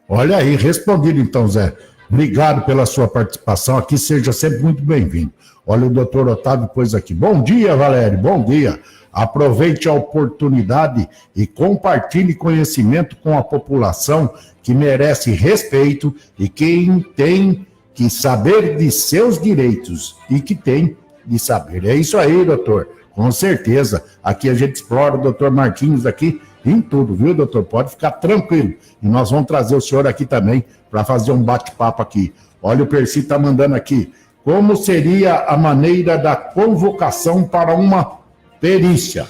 Olha aí, respondido então, Zé. Obrigado pela sua participação aqui, seja sempre muito bem-vindo. Olha, o doutor Otávio pôs aqui. Bom dia, Valério, bom dia. Aproveite a oportunidade e compartilhe conhecimento com a população que merece respeito e quem tem que saber de seus direitos e que tem de saber. É isso aí, doutor, com certeza. Aqui a gente explora o doutor Marquinhos aqui em tudo, viu, doutor? Pode ficar tranquilo. E nós vamos trazer o senhor aqui também para fazer um bate-papo aqui. Olha, o Percy está mandando aqui. Como seria a maneira da convocação para uma perícia?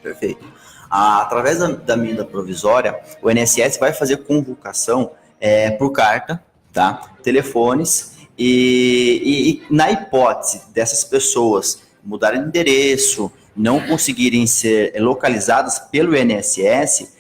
Perfeito. Através da medida provisória, o INSS vai fazer convocação por carta, tá? Telefones, e na hipótese dessas pessoas mudarem de endereço, não conseguirem ser localizadas pelo INSS,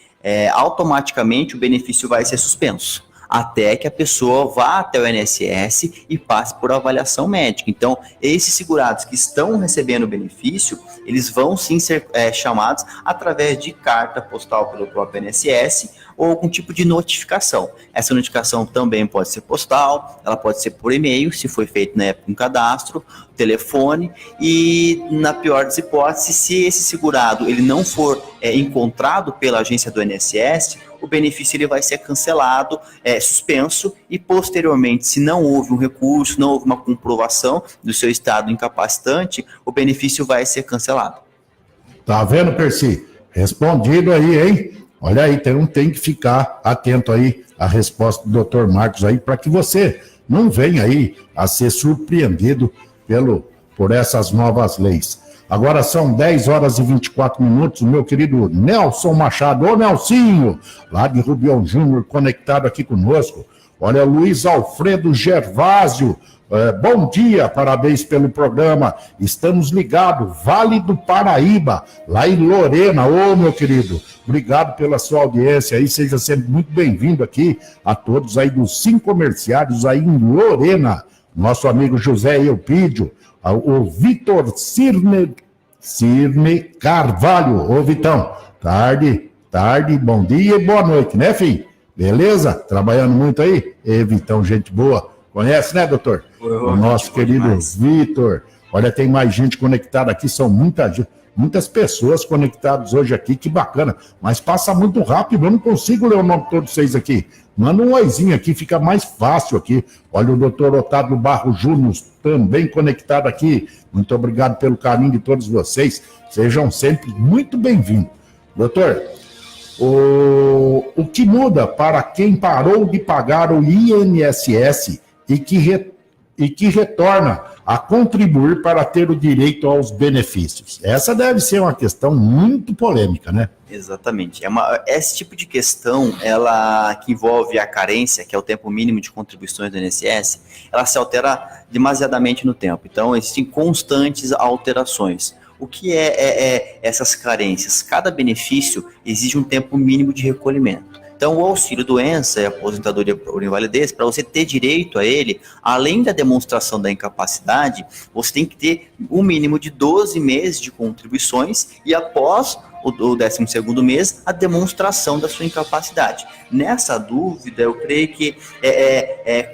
automaticamente o benefício vai ser suspenso, até que a pessoa vá até o INSS e passe por avaliação médica. Então, esses segurados que estão recebendo o benefício, eles vão sim ser chamados através de carta postal pelo próprio INSS ou algum tipo de notificação. Essa notificação também pode ser postal, ela pode ser por e-mail, se foi feito na época um cadastro, telefone, e na pior das hipóteses, se esse segurado ele não for encontrado pela agência do INSS, o benefício ele vai ser cancelado, suspenso, e posteriormente, se não houve um recurso, não houve uma comprovação do seu estado incapacitante, o benefício vai ser cancelado. Tá vendo, Percy? Respondido aí, hein? Olha aí, tem que ficar atento aí à resposta do Dr. Marcos aí, para que você não venha aí a ser surpreendido por essas novas leis. Agora são 10 horas e 24 minutos, o meu querido Nelson Machado, ô Nelsinho, lá de Rubião Júnior, conectado aqui conosco. Olha, Luiz Alfredo Gervásio, bom dia, parabéns pelo programa, estamos ligados, Vale do Paraíba, lá em Lorena, ô meu querido, obrigado pela sua audiência aí, seja sempre muito bem-vindo aqui a todos aí dos 5 comerciários aí em Lorena, nosso amigo José Eupídio, o Vitor Cirne Carvalho, ô Vitão, tarde, bom dia e boa noite, né, filho? Beleza? Trabalhando muito aí? Vitão, gente boa. Conhece, né, doutor? O nosso querido Vitor. Olha, tem mais gente conectada aqui, são muitas pessoas conectadas hoje aqui, que bacana. Mas passa muito rápido, eu não consigo ler o nome de todos vocês aqui. Manda um oizinho aqui, fica mais fácil aqui. Olha, o doutor Otávio Barro Júnior também conectado aqui. Muito obrigado pelo carinho de todos vocês. Sejam sempre muito bem-vindos. Doutor, o que muda para quem parou de pagar o INSS e que retorna a contribuir para ter o direito aos benefícios? Essa deve ser uma questão muito polêmica, né? Exatamente. Esse tipo de questão, ela que envolve a carência, que é o tempo mínimo de contribuições do INSS, ela se altera demasiadamente no tempo. Então, existem constantes alterações. O que é essas carências? Cada benefício exige um tempo mínimo de recolhimento. Então, o auxílio-doença e a aposentadoria por invalidez, para você ter direito a ele, além da demonstração da incapacidade, você tem que ter um mínimo de 12 meses de contribuições e após o 12º mês, a demonstração da sua incapacidade. Nessa dúvida, eu creio que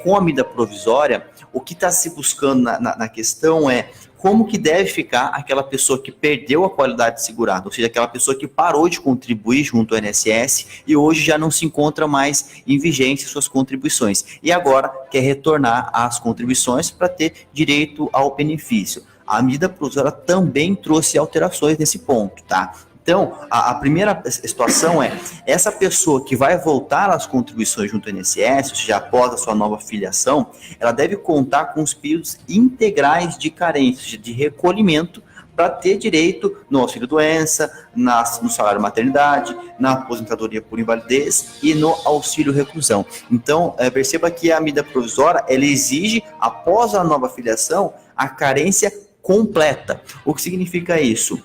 com a medida provisória, o que está se buscando na questão é como que deve ficar aquela pessoa que perdeu a qualidade de segurado, ou seja, aquela pessoa que parou de contribuir junto ao INSS e hoje já não se encontra mais em vigência suas contribuições e agora quer retornar às contribuições para ter direito ao benefício. A medida provisória também trouxe alterações nesse ponto, tá? Então, a primeira situação é, essa pessoa que vai voltar às contribuições junto ao INSS, ou seja, após a sua nova filiação, ela deve contar com os períodos integrais de carência, de recolhimento, para ter direito no auxílio-doença, no salário-maternidade, na aposentadoria por invalidez e no auxílio-reclusão. Então, perceba que a medida provisória, ela exige, após a nova filiação, a carência completa. O que significa isso?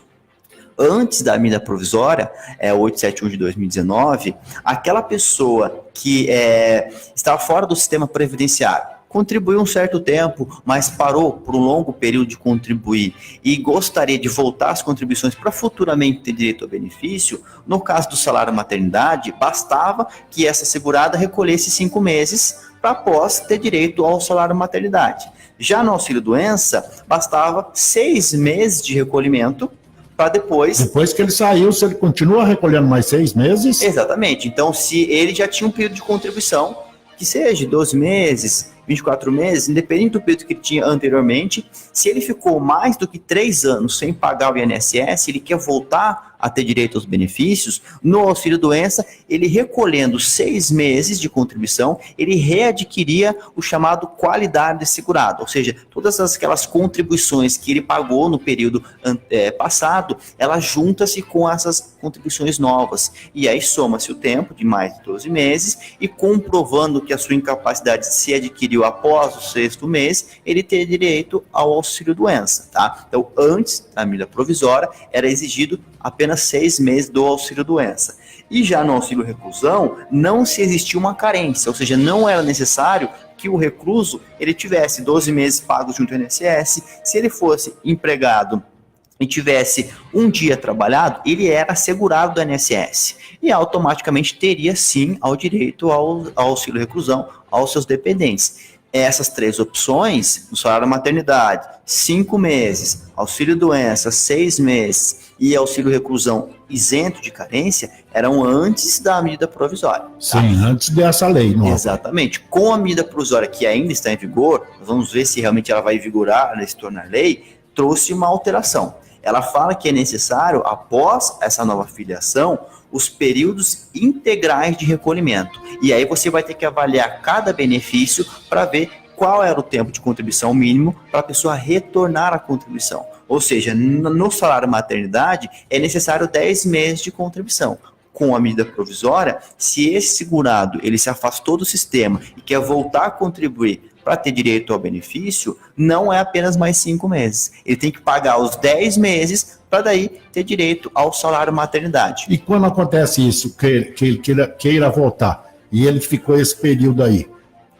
Antes da medida provisória, 871 de 2019, aquela pessoa que estava fora do sistema previdenciário, contribuiu um certo tempo, mas parou por um longo período de contribuir e gostaria de voltar às contribuições para futuramente ter direito ao benefício, no caso do salário maternidade, bastava que essa segurada recolhesse 5 meses para após ter direito ao salário maternidade. Já no auxílio-doença, bastava 6 meses de recolhimento para depois... Depois que ele saiu, se ele continua recolhendo mais 6 meses... Exatamente. Então, se ele já tinha um período de contribuição, que seja 12 meses, 24 meses, independente do período que ele tinha anteriormente, se ele ficou mais do que 3 anos sem pagar o INSS, ele quer voltar a ter direito aos benefícios, no auxílio-doença, ele recolhendo 6 meses de contribuição, ele readquiria o chamado qualidade de segurado, ou seja, todas aquelas contribuições que ele pagou no período passado, ela junta-se com essas contribuições novas, e aí soma-se o tempo de mais de 12 meses, e comprovando que a sua incapacidade se adquiriu após o 6º mês, ele tem direito ao auxílio-doença, tá? Então, antes da medida provisória, era exigido apenas 6 meses do auxílio-doença. E já no auxílio-reclusão, não se existia uma carência, ou seja, não era necessário que o recluso ele tivesse 12 meses pagos junto ao INSS. Se ele fosse empregado e tivesse um dia trabalhado, ele era assegurado do INSS e automaticamente teria sim ao direito ao auxílio-reclusão aos seus dependentes. Essas 3 opções, o salário maternidade, 5 meses, auxílio-doença, 6 meses e auxílio-reclusão isento de carência, eram antes da medida provisória. Sim, tá? Antes dessa lei. Nova. Exatamente. Com a medida provisória que ainda está em vigor, vamos ver se realmente ela vai vigorar, se tornar lei, trouxe uma alteração. Ela fala que é necessário, após essa nova filiação, os períodos integrais de recolhimento. E aí você vai ter que avaliar cada benefício para ver qual era o tempo de contribuição mínimo para a pessoa retornar à contribuição. Ou seja, no salário maternidade é necessário 10 meses de contribuição. Com a medida provisória, se esse segurado ele se afastou do sistema e quer voltar a contribuir para ter direito ao benefício, não é apenas mais 5 meses. Ele tem que pagar os 10 meses para daí ter direito ao salário maternidade. E quando acontece isso, que ele queira voltar, e ele ficou esse período aí,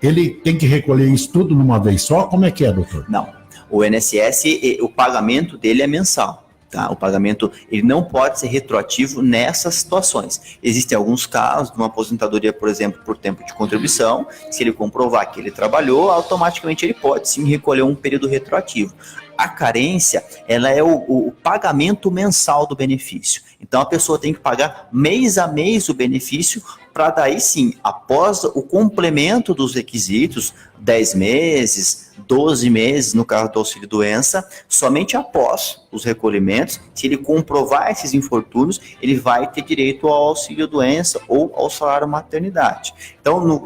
ele tem que recolher isso tudo numa vez só? Como é que é, doutor? Não. O INSS, o pagamento dele é mensal. Tá? O pagamento ele não pode ser retroativo nessas situações. Existem alguns casos de uma aposentadoria, por exemplo, por tempo de contribuição. Se ele comprovar que ele trabalhou, automaticamente ele pode sim recolher um período retroativo. A carência, ela é o pagamento mensal do benefício. Então, a pessoa tem que pagar mês a mês o benefício para daí sim, após o complemento dos requisitos, 10 meses, 12 meses, no caso do auxílio-doença, somente após os recolhimentos, se ele comprovar esses infortúnios, ele vai ter direito ao auxílio-doença ou ao salário-maternidade. Então,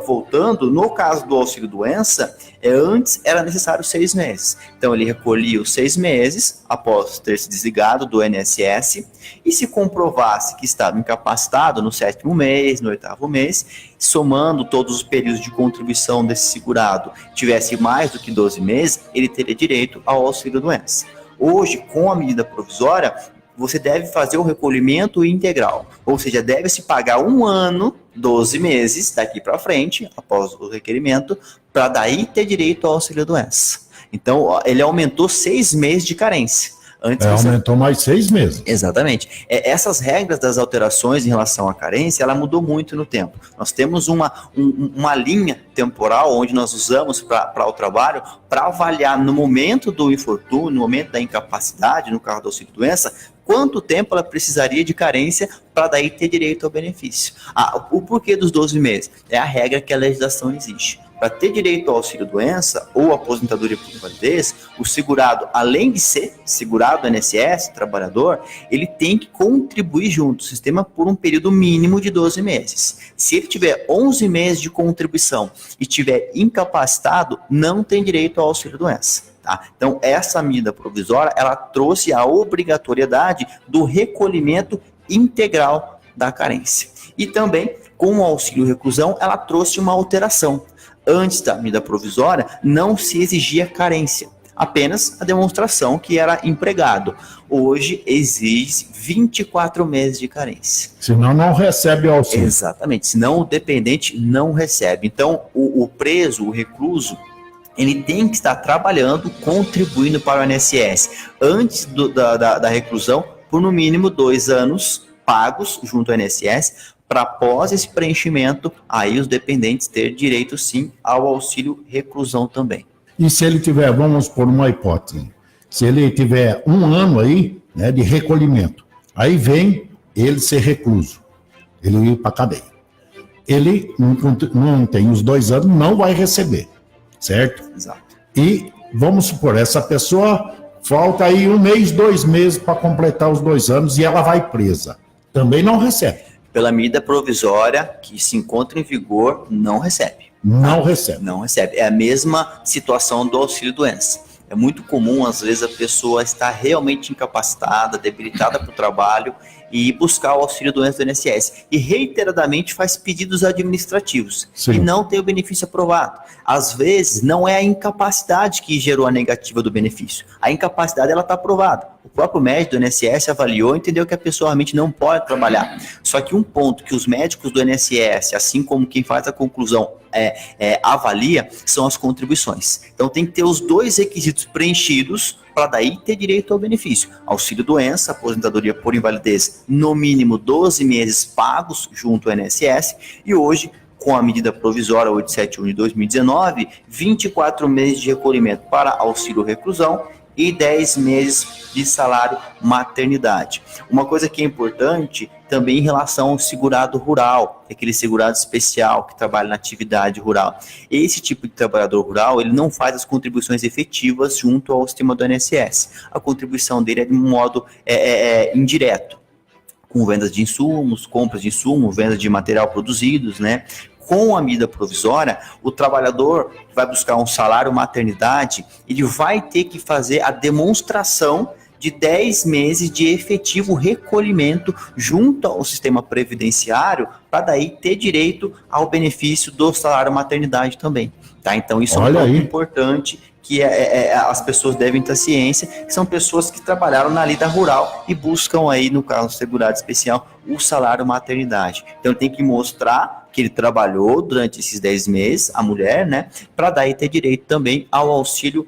voltando, no caso do auxílio-doença, antes era necessário 6 meses. Então, ele recolhia os 6 meses após ter se desligado do INSS e se comprovasse que estava incapacitado no 7º mês, no 8º mês, somando todos os períodos de contribuição desse segurado, tivesse mais do que 12 meses, ele teria direito ao auxílio-doença. Hoje, com a medida provisória, você deve fazer o recolhimento integral, ou seja, deve-se pagar 1 ano, 12 meses, daqui para frente, após o requerimento, para daí ter direito ao auxílio-doença. Então, ele aumentou 6 meses de carência. Antes aumentou mais 6 meses. Exatamente. Essas regras das alterações em relação à carência, ela mudou muito no tempo. Nós temos uma linha temporal onde nós usamos para o trabalho para avaliar no momento do infortúnio, no momento da incapacidade, no caso do auxílio-doença, quanto tempo ela precisaria de carência para daí ter direito ao benefício. O porquê dos 12 meses? É a regra que a legislação exige. Para ter direito ao auxílio-doença ou aposentadoria por invalidez, o segurado, além de ser segurado do INSS, trabalhador, ele tem que contribuir junto ao sistema por um período mínimo de 12 meses. Se ele tiver 11 meses de contribuição e estiver incapacitado, não tem direito ao auxílio-doença. Tá? Então, essa medida provisória, ela trouxe a obrigatoriedade do recolhimento integral da carência. E também, com o auxílio-reclusão, ela trouxe uma alteração. Antes da medida provisória, não se exigia carência, apenas a demonstração que era empregado. Hoje, exige 24 meses de carência. Senão não recebe o auxílio. Exatamente, senão o dependente não recebe. Então, o preso, o recluso, ele tem que estar trabalhando, contribuindo para o INSS antes da reclusão, por no mínimo 2 anos pagos junto ao INSS, para após esse preenchimento, aí os dependentes ter direito sim ao auxílio reclusão também. E se ele tiver, vamos por uma hipótese, se ele tiver 1 ano aí, né, de recolhimento, aí vem ele ser recluso, ele ir para a cadeia. Ele não tem os 2 anos, não vai receber, certo? Exato. E vamos supor, essa pessoa falta aí 1 mês, 2 meses para completar os 2 anos e ela vai presa. Também não recebe. Pela medida provisória que se encontra em vigor, não recebe. Não recebe. Não recebe. É a mesma situação do auxílio-doença. É muito comum, às vezes, a pessoa estar realmente incapacitada, debilitada para o trabalho e buscar o auxílio-doença do INSS. E reiteradamente faz pedidos administrativos. Sim. E não tem o benefício aprovado. Às vezes, não é a incapacidade que gerou a negativa do benefício. A incapacidade, ela está aprovada. O próprio médico do INSS avaliou e entendeu que a pessoa realmente não pode trabalhar. Só que um ponto que os médicos do INSS, assim como quem faz a conclusão, avalia, são as contribuições. Então tem que ter os 2 requisitos preenchidos para daí ter direito ao benefício. Auxílio-doença, aposentadoria por invalidez, no mínimo 12 meses pagos junto ao INSS, e hoje, com a medida provisória 871 de 2019, 24 meses de recolhimento para auxílio-reclusão e 10 meses de salário maternidade. Uma coisa que é importante também em relação ao segurado rural, aquele segurado especial que trabalha na atividade rural. Esse tipo de trabalhador rural, ele não faz as contribuições efetivas junto ao sistema do INSS. A contribuição dele é de um modo indireto, com vendas de insumos, compras de insumo, venda de material produzidos, né? Com a medida provisória, o trabalhador que vai buscar um salário maternidade, ele vai ter que fazer a demonstração de 10 meses de efetivo recolhimento junto ao sistema previdenciário, para daí ter direito ao benefício do salário maternidade também. Tá? Então isso é um ponto importante que as pessoas devem ter ciência, que são pessoas que trabalharam na lida rural e buscam aí, no caso do segurado especial, o salário maternidade. Então tem que mostrar que ele trabalhou durante esses 10 meses, a mulher, né, para daí ter direito também ao auxílio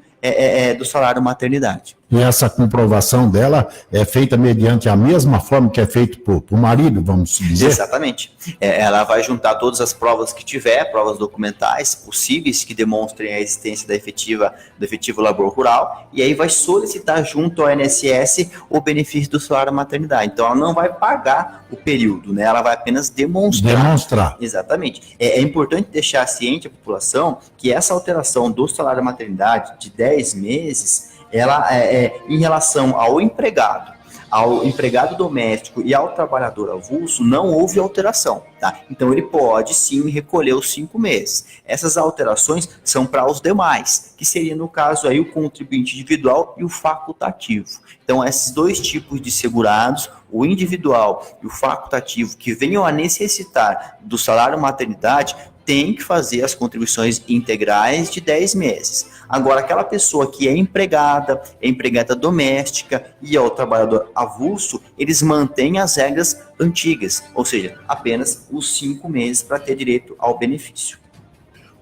do salário maternidade. E essa comprovação dela é feita mediante a mesma forma que é feito por marido, vamos dizer? Exatamente. Ela vai juntar todas as provas que tiver, provas documentais possíveis que demonstrem a existência do efetivo labor rural, e aí vai solicitar junto ao INSS o benefício do salário maternidade. Então ela não vai pagar o período, né? Ela vai apenas demonstrar. Exatamente. É importante deixar ciente a população que essa alteração do salário maternidade de 10 meses, ela em relação ao empregado doméstico e ao trabalhador avulso, não houve alteração, tá? Então ele pode sim recolher os 5 meses. Essas alterações são para os demais, que seria no caso aí o contribuinte individual e o facultativo. Então esses 2 tipos de segurados, o individual e o facultativo, que venham a necessitar do salário maternidade, tem que fazer as contribuições integrais de 10 meses. Agora, aquela pessoa que é empregada doméstica e é o trabalhador avulso, eles mantêm as regras antigas, ou seja, apenas os 5 meses para ter direito ao benefício.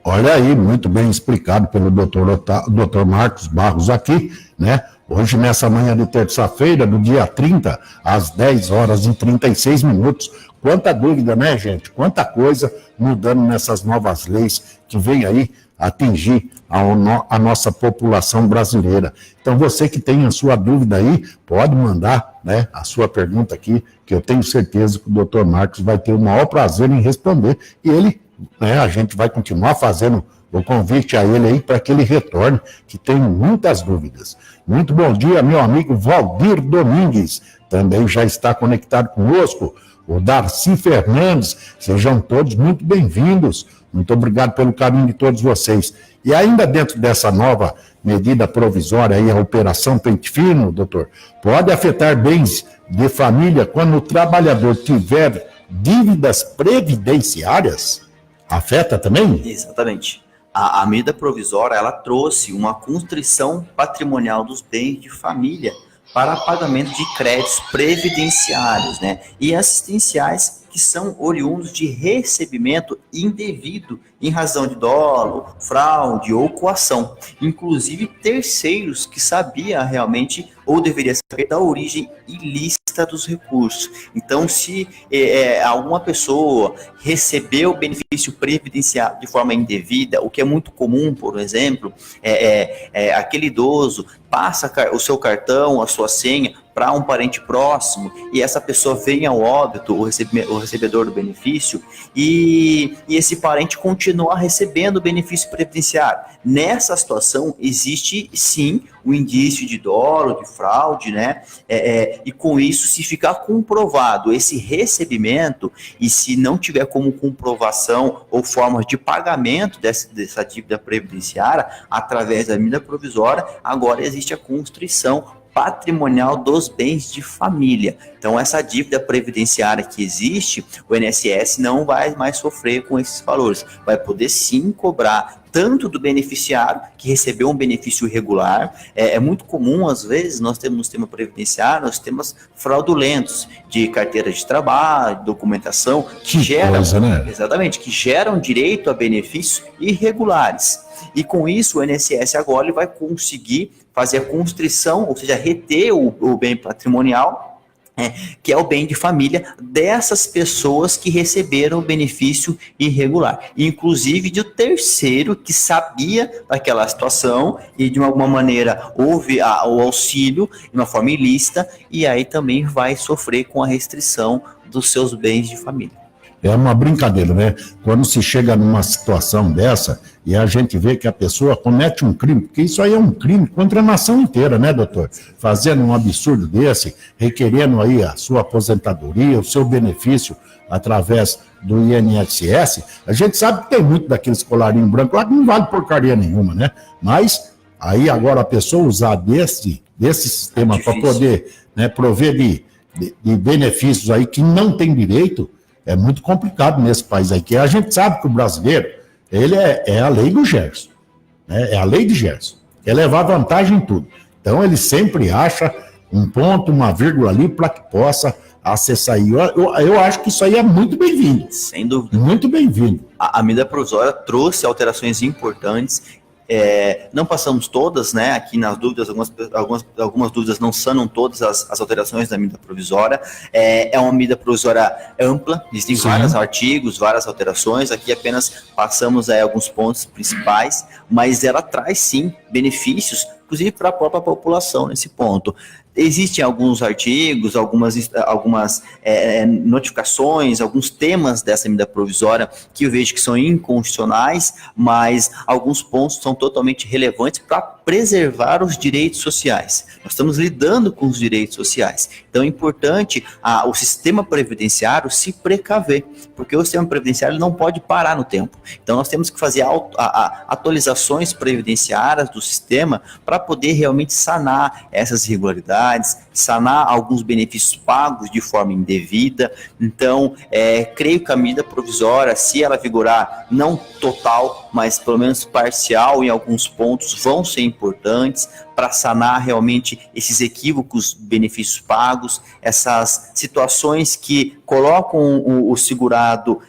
Olha aí, muito bem explicado pelo doutor Marcos Barros aqui, né? Hoje, nessa manhã de terça-feira, do dia 30, às 10 horas e 36 minutos. Quanta dúvida, né, gente? Quanta coisa mudando nessas novas leis que vem aí atingir a nossa população brasileira. Então, você que tem a sua dúvida aí, pode mandar, né, a sua pergunta aqui, que eu tenho certeza que o Dr. Marcos vai ter o maior prazer em responder. E ele, né, a gente vai continuar fazendo o convite a ele aí para que ele retorne, que tem muitas dúvidas. Muito bom dia, meu amigo Valdir Domingues, também já está conectado conosco. O Darcy Fernandes, sejam todos muito bem-vindos. Muito obrigado pelo carinho de todos vocês. E ainda dentro dessa nova medida provisória, aí, a Operação Pente Fino, doutor, pode afetar bens de família quando o trabalhador tiver dívidas previdenciárias? Afeta também? Exatamente. A medida provisória, ela trouxe uma constrição patrimonial dos bens de família para pagamento de créditos previdenciários, né, e assistenciais que são oriundos de recebimento indevido em razão de dolo, fraude ou coação, inclusive terceiros que sabia realmente ou deveria saber da origem ilícita dos recursos. Então, se alguma pessoa recebeu o benefício previdenciário de forma indevida, o que é muito comum, por exemplo, aquele idoso passa o seu cartão, a sua senha para um parente próximo, e essa pessoa vem ao óbito, o recebedor do benefício, e esse parente continua recebendo o benefício previdenciário. Nessa situação, existe sim o indício de dolo, de fraude, né? E com isso, se ficar comprovado esse recebimento, e se não tiver como comprovação ou forma de pagamento dessa dívida previdenciária, através da medida provisória, agora existe a constrição patrimonial dos bens de família. Então, essa dívida previdenciária que existe, o INSS não vai mais sofrer com esses valores. Vai poder sim cobrar tanto do beneficiário que recebeu um benefício irregular. É muito comum, às vezes, nós temos no sistema previdenciário, nós temos fraudulentos de carteira de trabalho, documentação, que geram, coisa, né? Exatamente, que geram direito a benefícios irregulares. E com isso, o INSS agora ele vai conseguir fazer a constrição, ou seja, reter o bem patrimonial, que é o bem de família dessas pessoas que receberam o benefício irregular, inclusive de um terceiro que sabia daquela situação e de alguma maneira houve o auxílio de uma forma ilícita, e aí também vai sofrer com a restrição dos seus bens de família. É uma brincadeira, né? Quando se chega numa situação dessa e a gente vê que a pessoa comete um crime, porque isso aí é um crime contra a nação inteira, né, doutor? Fazendo um absurdo desse, requerendo aí a sua aposentadoria, o seu benefício através do INSS, a gente sabe que tem muito daqueles colarinhos brancos lá que não vale porcaria nenhuma, né? Mas aí agora a pessoa usar desse sistema para poder, né, prover de benefícios aí que não tem direito, é muito complicado nesse país aí, que a gente sabe que o brasileiro, ele é a lei do Gerson, né? É a lei de Gerson, quer levar vantagem em tudo. Então ele sempre acha um ponto, uma vírgula ali para que possa acessar. Eu acho que isso aí é muito bem-vindo. Sem dúvida. Muito bem-vindo. A medida provisória trouxe alterações importantes. Não passamos todas, né, aqui nas dúvidas, algumas dúvidas não sanam todas as alterações da medida provisória. É uma medida provisória ampla, existem vários artigos, várias alterações, aqui apenas passamos alguns pontos principais, mas ela traz sim benefícios, inclusive para a própria população nesse ponto. Existem alguns artigos, algumas notificações, alguns temas dessa medida provisória que eu vejo que são inconstitucionais, mas alguns pontos são totalmente relevantes para preservar os direitos sociais. Nós estamos lidando com os direitos sociais. Então é importante o sistema previdenciário se precaver, porque o sistema previdenciário não pode parar no tempo. Então nós temos que fazer atualizações previdenciárias do sistema para poder realmente sanar essas irregularidades, sanar alguns benefícios pagos de forma indevida. Então, creio que a medida provisória, se ela vigorar, não total, mas pelo menos parcial em alguns pontos, vão ser importantes para sanar realmente esses equívocos, benefícios pagos, essas situações que colocam o segurado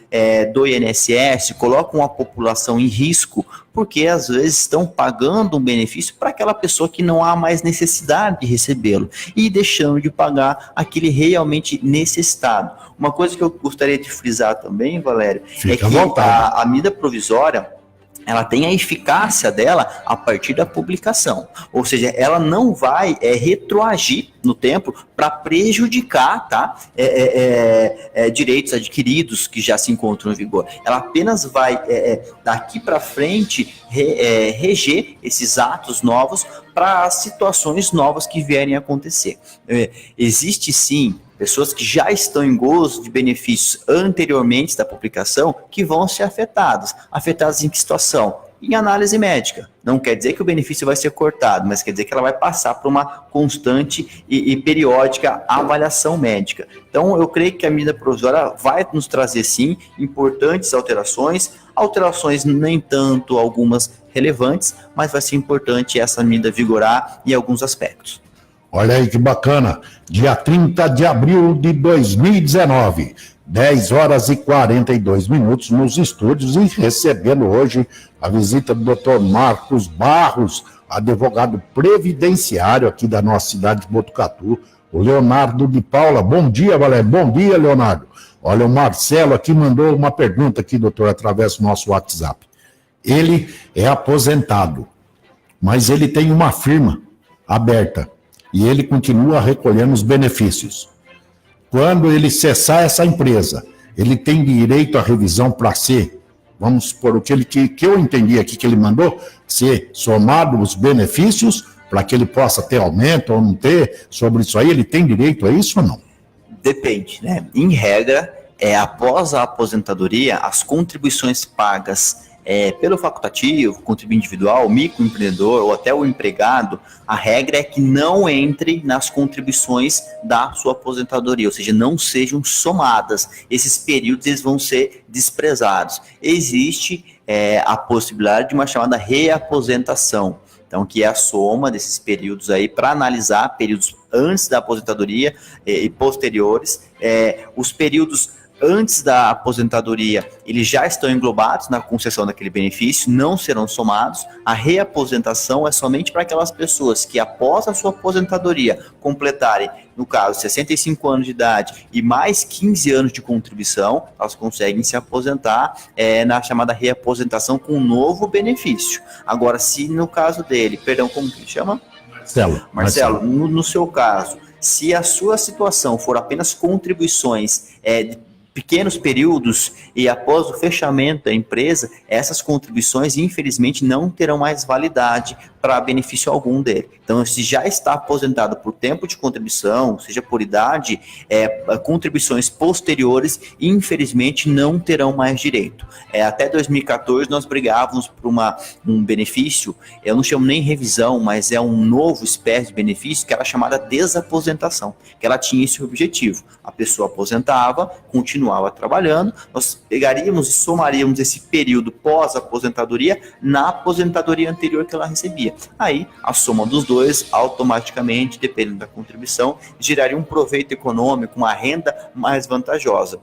do INSS, colocam a população em risco, porque às vezes estão pagando um benefício para aquela pessoa que não há mais necessidade de recebê-lo e deixando de pagar aquele realmente necessitado. Uma coisa que eu gostaria de frisar também, Valério, é que a medida provisória, ela tem a eficácia dela a partir da publicação. Ou seja, ela não vai retroagir no tempo para prejudicar, tá, direitos adquiridos que já se encontram em vigor. Ela apenas vai, daqui para frente, reger esses atos novos para as situações novas que vierem a acontecer. Existe, sim, pessoas que já estão em gozo de benefícios anteriormente da publicação que vão ser afetadas. Afetadas em que situação? Em análise médica. Não quer dizer que o benefício vai ser cortado, mas quer dizer que ela vai passar por uma constante e periódica avaliação médica. Então, eu creio que a medida provisória vai nos trazer, sim, importantes alterações, nem tanto algumas relevantes, mas vai ser importante essa medida vigorar em alguns aspectos. Olha aí que bacana, dia 30 de abril de 2019, 10 horas e 42 minutos nos estúdios e recebendo hoje a visita do Dr. Marcos Barros, advogado previdenciário aqui da nossa cidade de Botucatu, o Leonardo de Paula. Bom dia, Valério. Bom dia, Leonardo. Olha, o Marcelo aqui mandou uma pergunta aqui, doutor, através do nosso WhatsApp. Ele é aposentado, mas ele tem uma firma aberta. E ele continua recolhendo os benefícios. Quando ele cessar essa empresa, ele tem direito à revisão para ser, vamos supor, o que eu entendi aqui que ele mandou, ser somado os benefícios para que ele possa ter aumento ou não ter, sobre isso aí, ele tem direito a isso ou não? Depende, né? Em regra, após a aposentadoria, as contribuições pagas pelo facultativo, contribuinte individual, microempreendedor ou até o empregado, a regra é que não entre nas contribuições da sua aposentadoria, ou seja, não sejam somadas. Esses períodos eles vão ser desprezados. Existe a possibilidade de uma chamada reaposentação, então, que é a soma desses períodos aí para analisar períodos antes da aposentadoria e posteriores. Os períodos antes da aposentadoria, eles já estão englobados na concessão daquele benefício, não serão somados. A reaposentação é somente para aquelas pessoas que, após a sua aposentadoria, completarem, no caso, 65 anos de idade e mais 15 anos de contribuição, elas conseguem se aposentar na chamada reaposentação com um novo benefício. Agora, se no caso dele, como que ele chama? Marcelo, no seu caso, se a sua situação for apenas contribuições pequenos períodos e após o fechamento da empresa, essas contribuições, infelizmente, não terão mais validade para benefício algum dele. Então, se já está aposentado por tempo de contribuição, seja por idade, contribuições posteriores, infelizmente, não terão mais direito. Até 2014, nós brigávamos por um benefício, eu não chamo nem revisão, mas é um novo espécie de benefício, que era chamada desaposentação, que ela tinha esse objetivo. A pessoa aposentava, continuava trabalhando, nós pegaríamos e somaríamos esse período pós-aposentadoria na aposentadoria anterior que ela recebia. Aí, a soma dos dois, automaticamente, dependendo da contribuição, geraria um proveito econômico, uma renda mais vantajosa.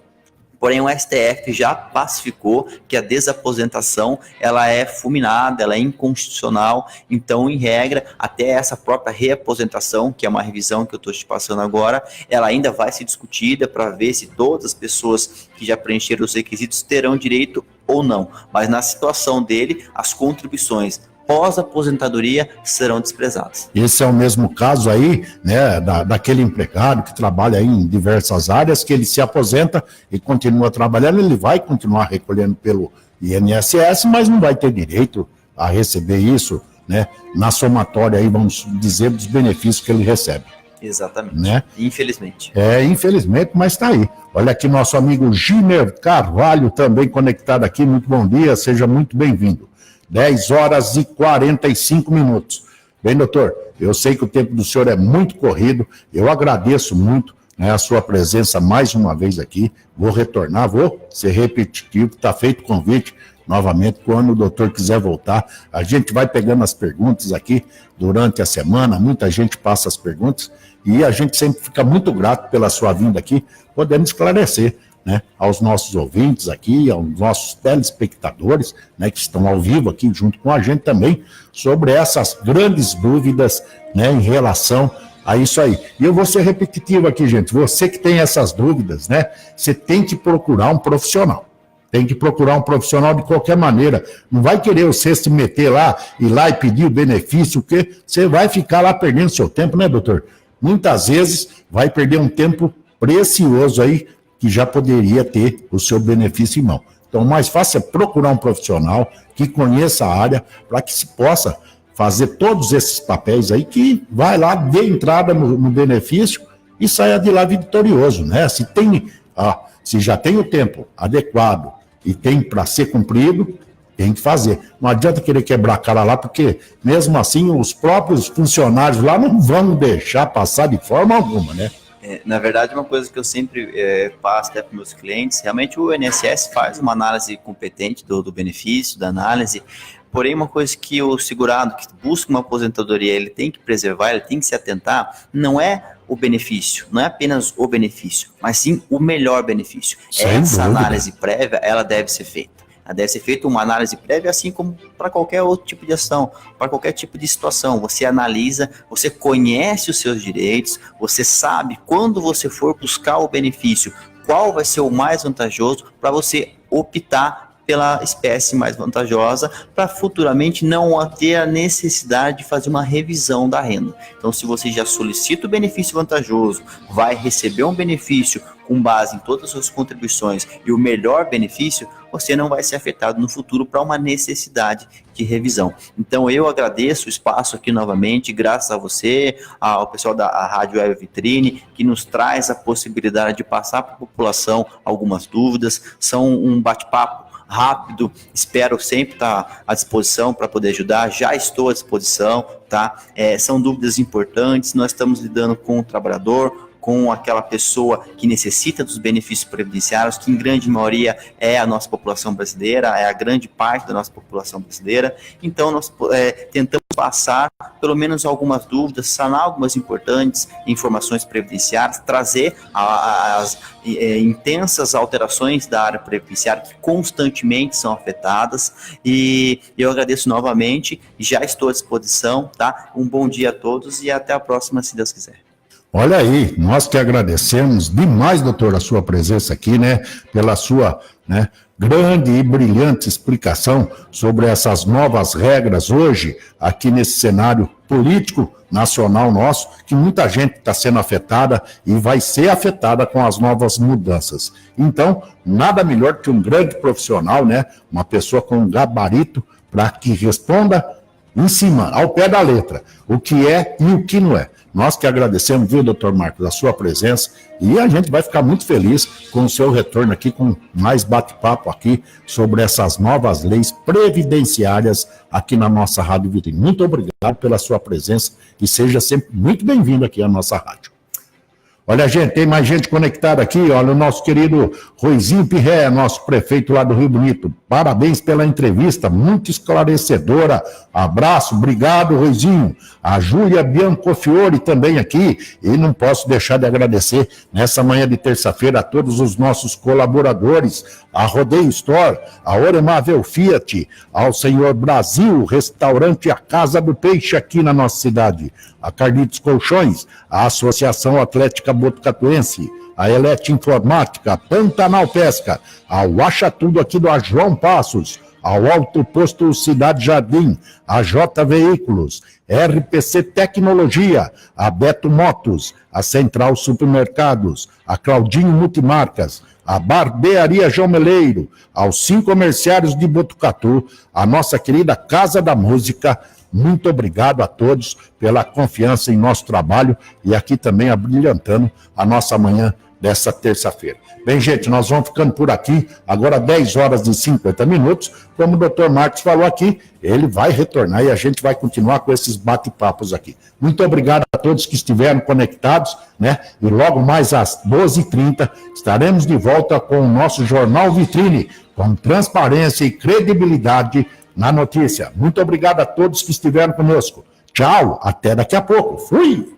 Porém, o STF já pacificou que a desaposentação ela é fulminada, ela é inconstitucional. Então, em regra, até essa própria reaposentação, que é uma revisão que eu estou te passando agora, ela ainda vai ser discutida para ver se todas as pessoas que já preencheram os requisitos terão direito ou não. Mas na situação dele, as contribuições pós-aposentadoria serão desprezadas. Esse é o mesmo caso aí, né, daquele empregado que trabalha aí em diversas áreas, que ele se aposenta e continua trabalhando, ele vai continuar recolhendo pelo INSS, mas não vai ter direito a receber isso, né, na somatória aí, vamos dizer, dos benefícios que ele recebe. Exatamente, né? Infelizmente. Infelizmente, mas está aí. Olha aqui nosso amigo Giner Carvalho também conectado aqui, muito bom dia, seja muito bem-vindo. 10 horas e 45 minutos. Bem, doutor, eu sei que o tempo do senhor é muito corrido, eu agradeço muito, né, a sua presença mais uma vez aqui, vou retornar, vou ser repetitivo, está feito o convite, novamente, quando o doutor quiser voltar. A gente vai pegando as perguntas aqui durante a semana, muita gente passa as perguntas, e a gente sempre fica muito grato pela sua vinda aqui, podendo esclarecer, né, aos nossos ouvintes aqui, aos nossos telespectadores, né, que estão ao vivo aqui junto com a gente também, sobre essas grandes dúvidas, né, em relação a isso aí. E eu vou ser repetitivo aqui, gente. Você que tem essas dúvidas, né, você tem que procurar um profissional. Tem que procurar um profissional de qualquer maneira. Não vai querer você se meter lá, ir lá e pedir o benefício, porque você vai ficar lá perdendo seu tempo, né, doutor? Muitas vezes vai perder um tempo precioso aí, que já poderia ter o seu benefício em mão. Então, o mais fácil é procurar um profissional que conheça a área para que se possa fazer todos esses papéis aí, que vai lá, dê entrada no benefício e saia de lá vitorioso, né? Se já tem o tempo adequado e tem para ser cumprido, tem que fazer. Não adianta querer quebrar a cara lá, porque mesmo assim os próprios funcionários lá não vão deixar passar de forma alguma, né? Na verdade, uma coisa que eu sempre passo até para meus clientes, realmente o INSS faz uma análise competente do benefício, da análise, porém uma coisa que o segurado que busca uma aposentadoria, ele tem que preservar, ele tem que se atentar, não é o benefício, não é apenas o benefício, mas sim o melhor benefício. Essa análise prévia, ela deve ser feita. Deve ser feita uma análise prévia, assim como para qualquer outro tipo de ação, para qualquer tipo de situação. Você analisa, você conhece os seus direitos, você sabe quando você for buscar o benefício, qual vai ser o mais vantajoso para você optar pela espécie mais vantajosa, para futuramente não ter a necessidade de fazer uma revisão da renda. Então, se você já solicita o benefício vantajoso, vai receber um benefício com base em todas as suas contribuições e o melhor benefício, você não vai ser afetado no futuro para uma necessidade de revisão. Então, eu agradeço o espaço aqui novamente, graças a você, ao pessoal da Rádio Web Vitrine, que nos traz a possibilidade de passar para a população algumas dúvidas. São um bate-papo rápido, espero sempre estar à disposição para poder ajudar, já estou à disposição, tá? São dúvidas importantes, nós estamos lidando com o trabalhador, com aquela pessoa que necessita dos benefícios previdenciários, que em grande maioria é a nossa população brasileira, é a grande parte da nossa população brasileira. Então, nós tentamos passar pelo menos algumas dúvidas, sanar algumas importantes informações previdenciárias, trazer as intensas alterações da área previdenciária que constantemente são afetadas, e eu agradeço novamente, já estou à disposição, tá? Um bom dia a todos e até a próxima, se Deus quiser. Olha aí, nós que agradecemos demais, doutor, a sua presença aqui, né, pela sua, né, grande e brilhante explicação sobre essas novas regras hoje, aqui nesse cenário político nacional nosso, que muita gente está sendo afetada e vai ser afetada com as novas mudanças. Então, nada melhor que um grande profissional, né, uma pessoa com um gabarito, para que responda em cima, ao pé da letra, o que é e o que não é. Nós que agradecemos, viu, doutor Marcos, a sua presença, e a gente vai ficar muito feliz com o seu retorno aqui, com mais bate-papo aqui sobre essas novas leis previdenciárias aqui na nossa Rádio Vitrine. Muito obrigado pela sua presença e seja sempre muito bem-vindo aqui à nossa rádio. Olha, gente, tem mais gente conectada aqui, olha, o nosso querido Ruizinho Pirré, nosso prefeito lá do Rio Bonito. Parabéns pela entrevista, muito esclarecedora. Abraço, obrigado, Ruizinho. A Júlia Biancofiore também aqui, e não posso deixar de agradecer nessa manhã de terça-feira a todos os nossos colaboradores, a Rodeio Store, a Oremável Fiat, ao Senhor Brasil, restaurante A Casa do Peixe aqui na nossa cidade, a Carlitos Colchões, a Associação Atlética Botucatuense, a Elete Informática, a Pantanal Pesca, ao Acha Tudo aqui do João Passos, ao Alto Posto Cidade Jardim, a J Veículos, RPC Tecnologia, a Beto Motos, a Central Supermercados, a Claudinho Multimarcas, a Barbearia João Meleiro, aos 5 comerciários de Botucatu, a nossa querida Casa da Música. Muito obrigado a todos pela confiança em nosso trabalho e aqui também abrilhantando a nossa manhã dessa terça-feira. Bem, gente, nós vamos ficando por aqui, agora 10 horas e 50 minutos, como o doutor Marcos falou aqui, ele vai retornar e a gente vai continuar com esses bate-papos aqui. Muito obrigado a todos que estiveram conectados, né? E logo mais às 12h30 estaremos de volta com o nosso Jornal Vitrine, com transparência e credibilidade na notícia. Muito obrigado a todos que estiveram conosco. Tchau, até daqui a pouco. Fui!